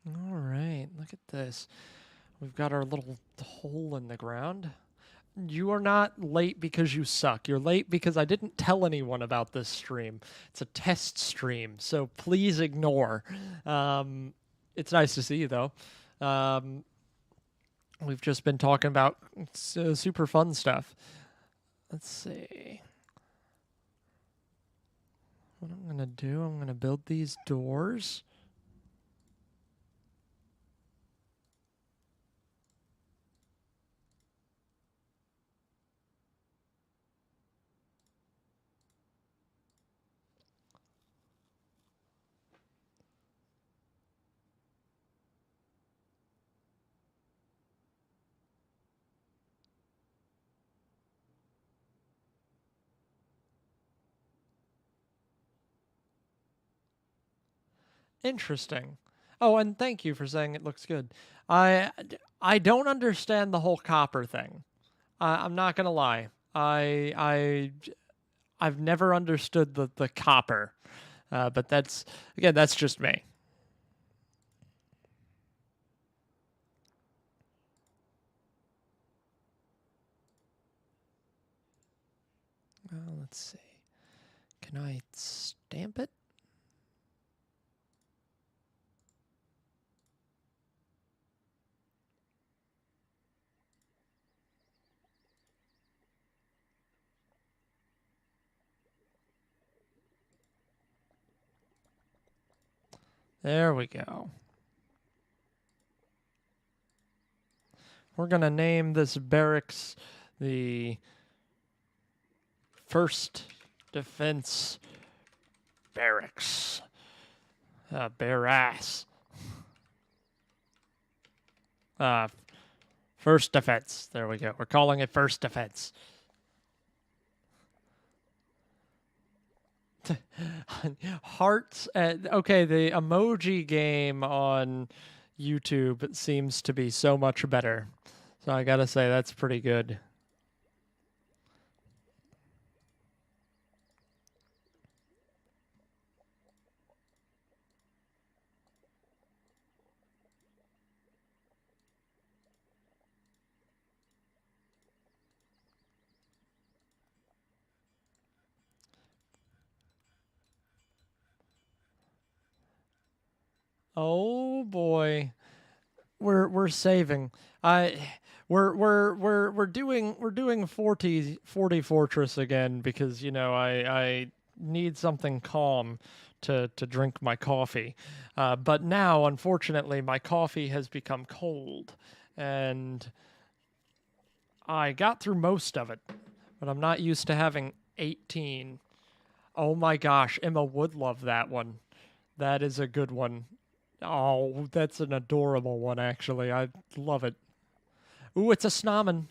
Speaker 1: All right, look at this. We've got our little hole in the ground. You are not late because you suck. You're late because I didn't tell anyone about this stream. It's a test stream, so please ignore. It's nice to see you, though. We've just been talking about super fun stuff. Let's see. What I'm going to do, I'm going to build these doors. Interesting. Oh, and thank you for saying it looks good. I I don't understand the whole copper thing. I'm not gonna lie. I've never understood the copper, but that's just me. Let's see. Can I stamp it? There we go. We're going to name this barracks the First Defense Barracks. Barrass. First Defense. There we go. We're calling it First Defense. Hearts. Okay, the emoji game on YouTube seems to be so much better. So I gotta say, that's pretty good. Oh boy. We're saving. We're doing 40 Fortress again because I need something calm to drink my coffee. But now, unfortunately, my coffee has become cold, and I got through most of it, but I'm not used to having 18. Oh my gosh, Emma would love that one. That is a good one. Oh, that's an adorable one, actually. I love it. Ooh, it's a snommen.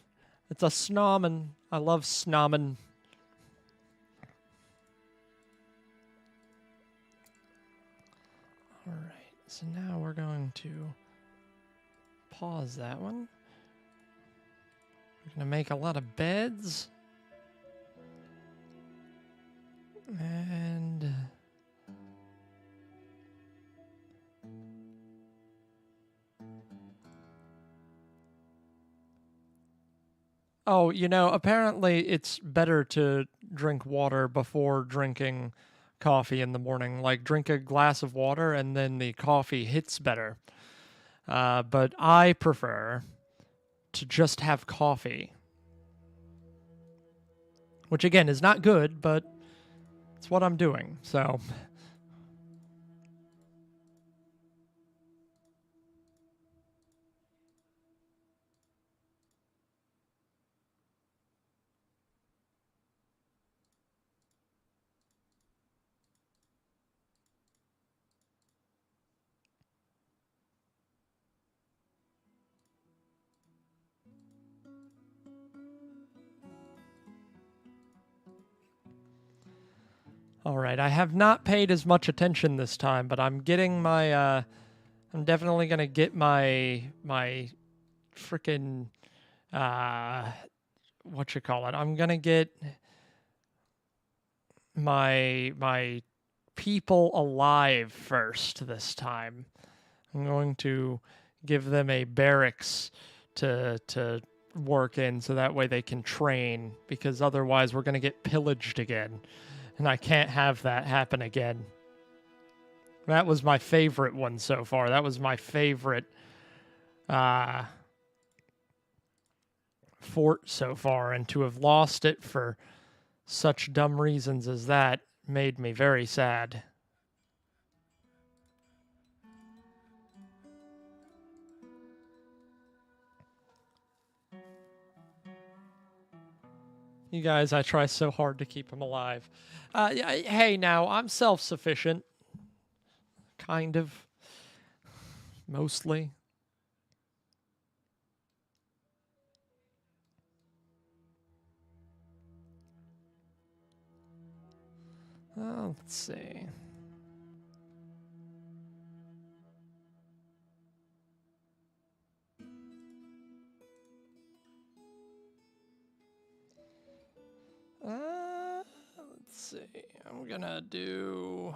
Speaker 1: It's a snommen. I love snommen. All right, so now we're going to pause that one. We're going to make a lot of beds. And... oh, apparently it's better to drink water before drinking coffee in the morning. Like, drink a glass of water and then the coffee hits better. But I prefer to just have coffee. Which, again, is not good, but it's what I'm doing. So, All right, I have not paid as much attention this time, but I'm getting my, I'm definitely gonna get my frickin', what you call it? I'm gonna get my people alive first this time. I'm going to give them a barracks to work in so that way they can train, because otherwise we're going to get pillaged again. And I can't have that happen again. That was my favorite one so far. That was my favorite fort so far, and to have lost it for such dumb reasons as that made me very sad. You guys, I try so hard to keep them alive. Hey, now, I'm self-sufficient. Kind of. Mostly. Let's see. Let's see. I'm gonna do...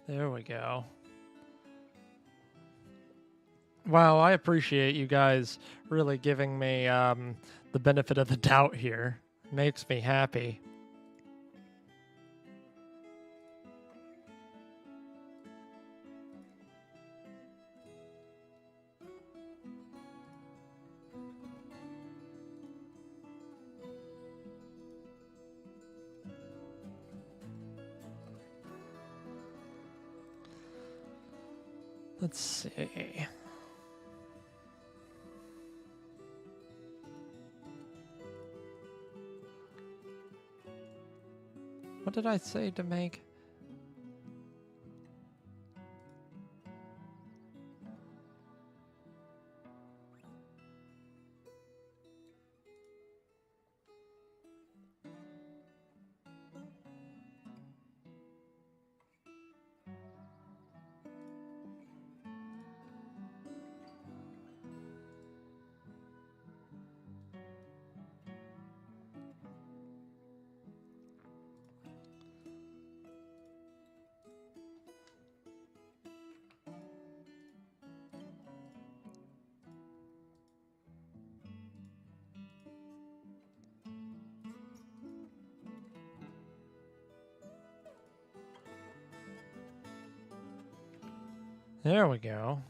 Speaker 1: There we go. Wow, I appreciate you guys really giving me the benefit of the doubt here. Makes me happy. Let's see. What did I say to make? There we go.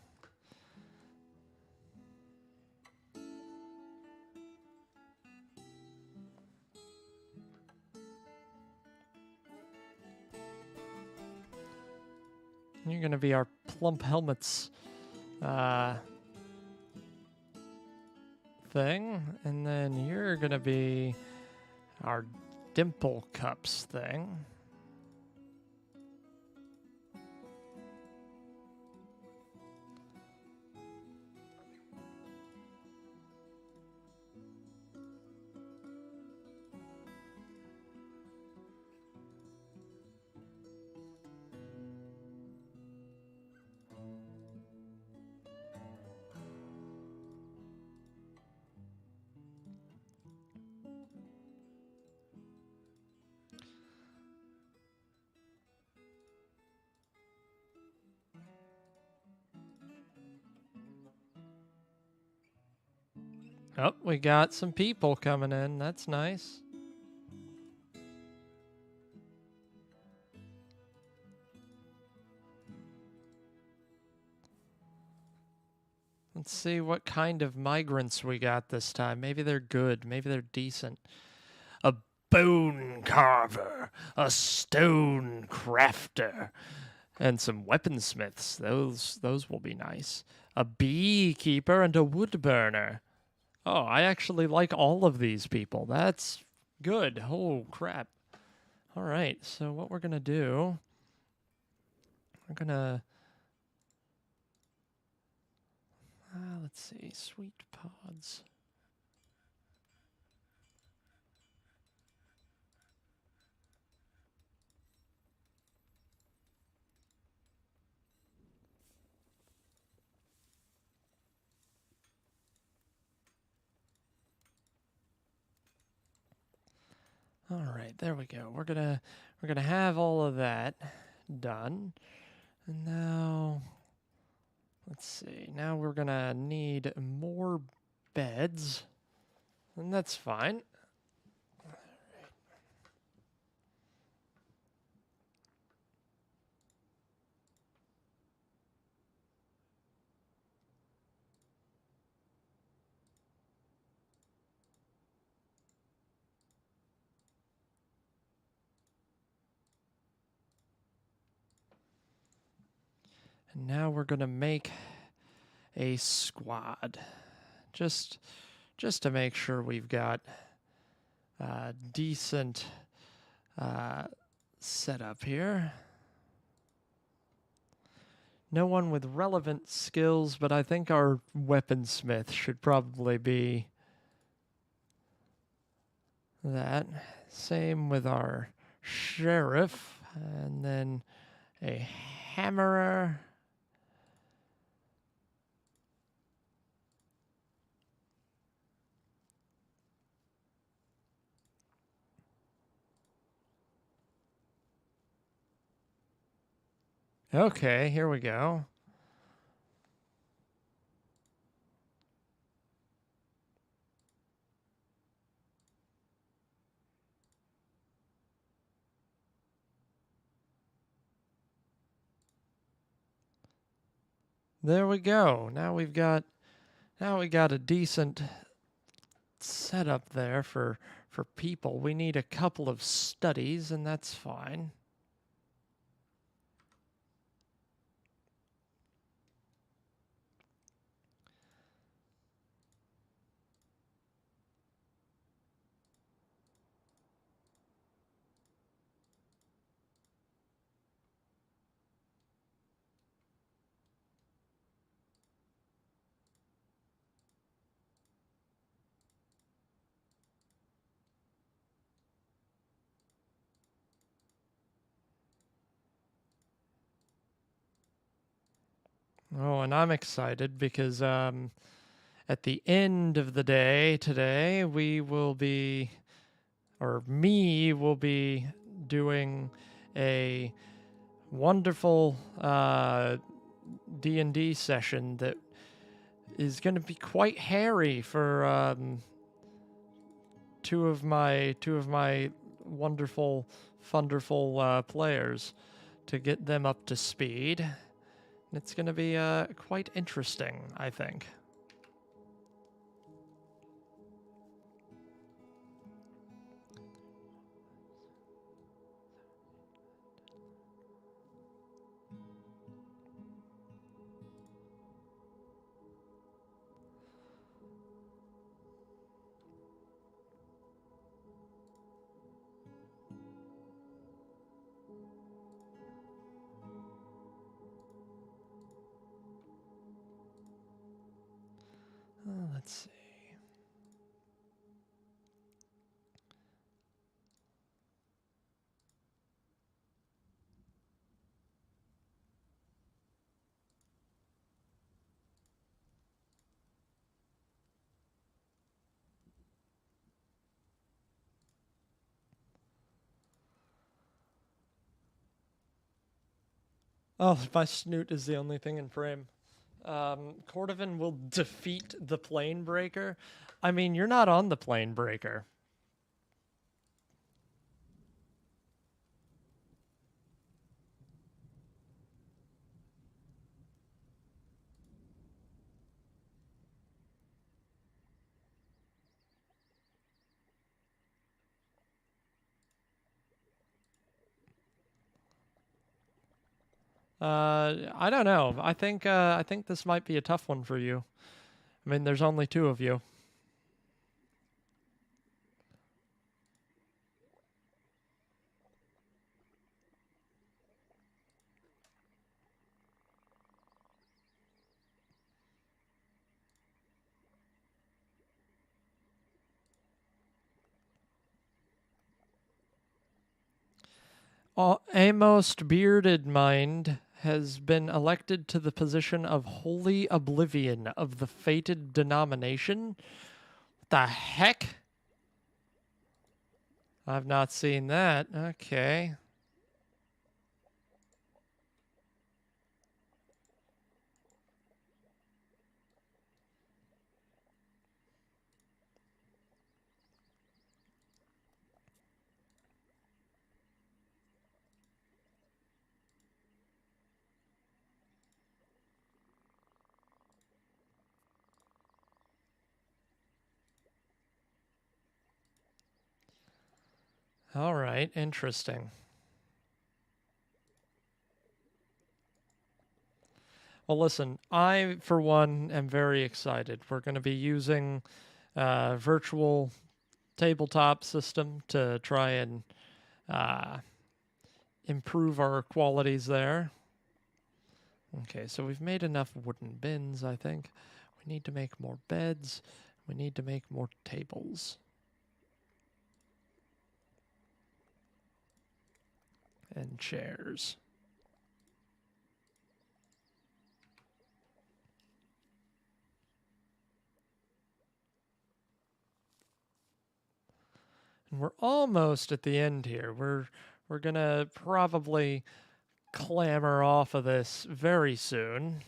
Speaker 1: You're gonna be our plump helmets thing, and then you're gonna be our dimple cups thing. Oh, we got some people coming in. That's nice. Let's see what kind of migrants we got this time. Maybe they're good. Maybe they're decent. A bone carver, a stone crafter, and some weaponsmiths. Those will be nice. A beekeeper and a wood burner. Oh, I actually like all of these people. That's good. Oh crap. All right. So what we're gonna do? We're gonna. Let's see. Sweet pods. All right, there we go. We're gonna have all of that done, and now let's see. Now we're gonna need more beds, and that's fine. And now we're gonna make a squad, just to make sure we've got decent setup here. No one with relevant skills, but I think our weaponsmith should probably be that. Same with our sheriff, and then a hammerer. Okay, here we go. There we go. Now we got a decent setup there for people. We need a couple of studies, and that's fine. Oh, and I'm excited because at the end of the day today, we will be, or me will be doing a wonderful D&D session that is going to be quite hairy for two of my wonderful, funderful players to get them up to speed. It's going to be quite interesting, I think. Let's see. Oh, my snoot is the only thing in frame. Cordovan will defeat the plane breaker. I mean, you're not on the plane breaker. I don't know. I think this might be a tough one for you. I mean, there's only two of you. Amos Bearded Mind has been elected to the position of Holy Oblivion of the fated denomination. The heck? I've not seen that. Okay. All right. Interesting. Well, listen, I, for one, am very excited. We're going to be using virtual tabletop system to try and uh, improve our qualities there. Okay, so we've made enough wooden bins, I think. We need to make more beds. We need to make more tables. And chairs. And we're almost at the end here. We're gonna probably clamber off of this very soon.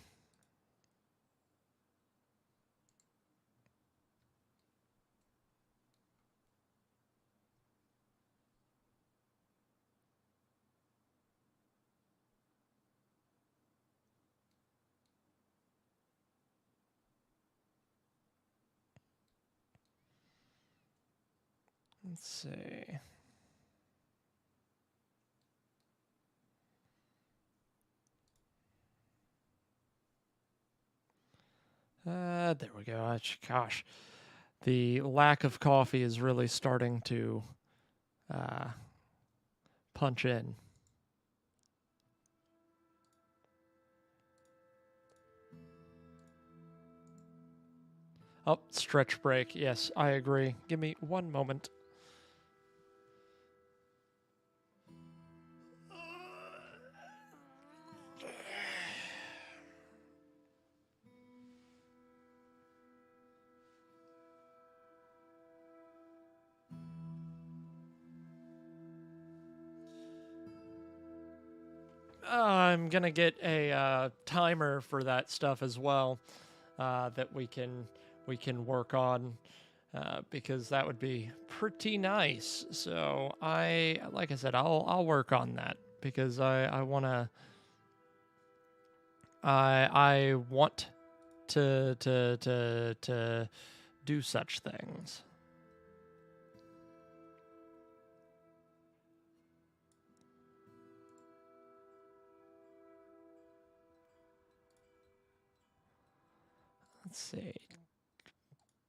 Speaker 1: Let's see. There we go. Gosh, the lack of coffee is really starting to uh, punch in. Oh, stretch break. Yes, I agree. Give me one moment. I'm gonna get a timer for that stuff as well, that we can work on, because that would be pretty nice. So like I said, I'll work on that because I wanna I want to do such things. Let's see.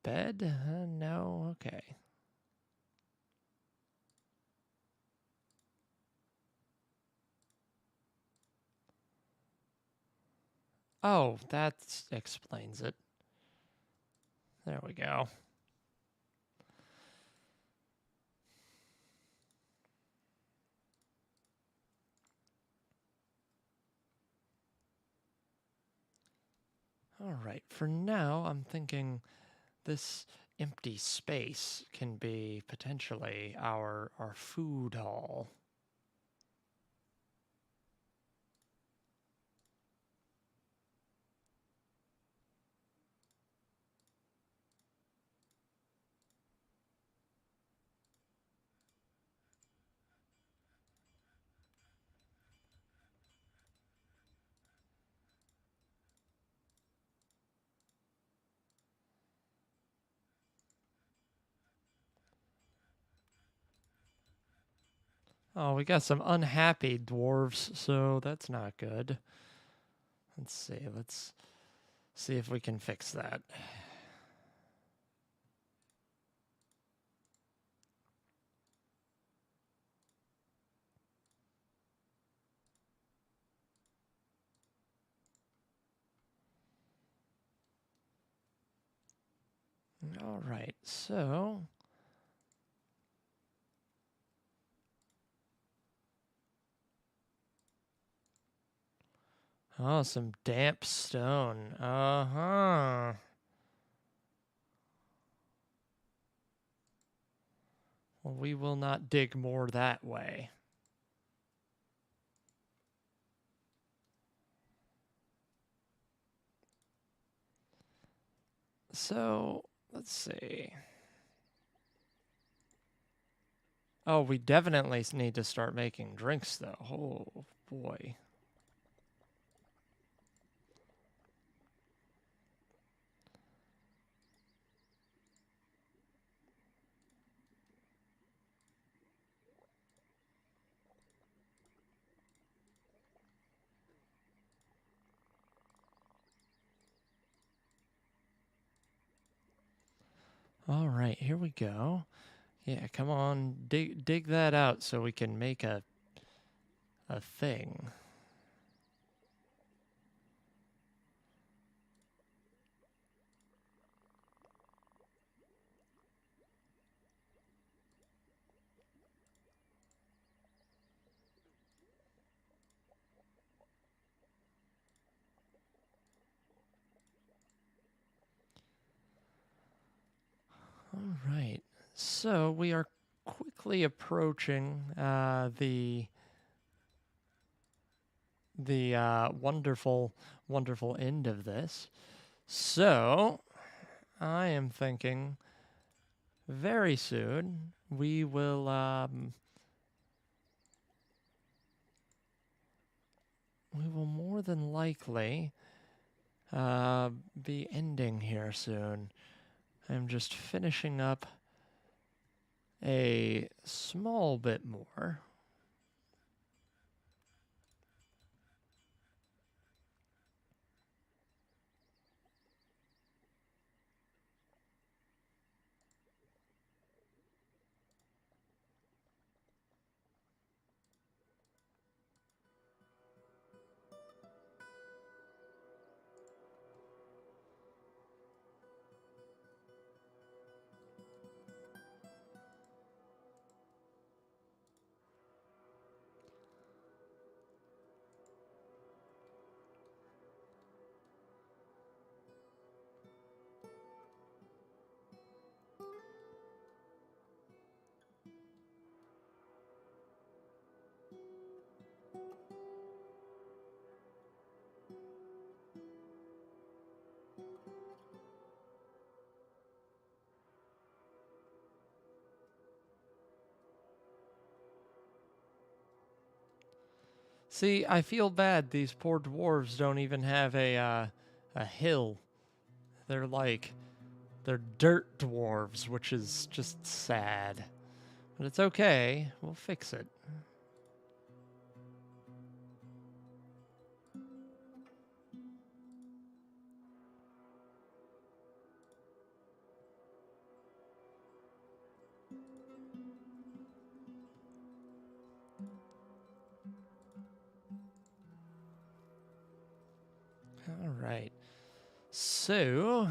Speaker 1: Bed? No. Okay. Oh, that explains it. There we go. All right. For now, I'm thinking this empty space can be potentially our food hall. Oh, we got some unhappy dwarves, so that's not good. Let's see. Let's see if we can fix that. All right, so oh, some damp stone. Uh-huh. Well, we will not dig more that way. So, let's see. Oh, we definitely need to start making drinks, though. Oh, boy. All right, here we go. Yeah, come on, dig that out so we can make a thing. All right, so we are quickly approaching the wonderful, wonderful end of this. So I am thinking very soon we will more than likely be ending here soon. I'm just finishing up a small bit more. See, I feel bad. These poor dwarves don't even have a hill. They're like they're dirt dwarves, which is just sad. But it's okay. We'll fix it. All right. So,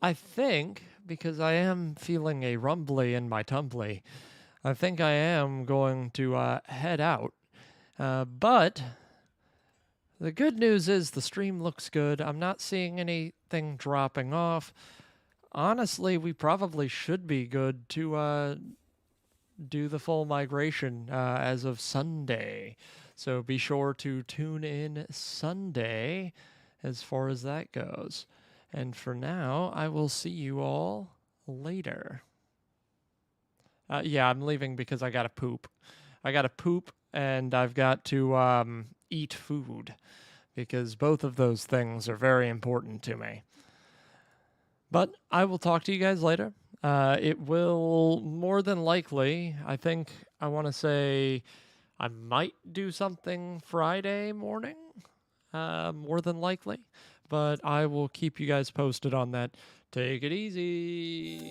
Speaker 1: I think because I am feeling a rumbly in my tumbly, I think I am going to head out. But the good news is the stream looks good. I'm not seeing anything dropping off. Honestly, we probably should be good to do the full migration as of Sunday. So be sure to tune in Sunday as far as that goes. And for now, I will see you all later. Yeah, I'm leaving because I got to poop. I got to poop and I've got to eat food because both of those things are very important to me. But I will talk to you guys later. It will more than likely. I think I want to say I might do something Friday morning, more than likely. But I will keep you guys posted on that. Take it easy.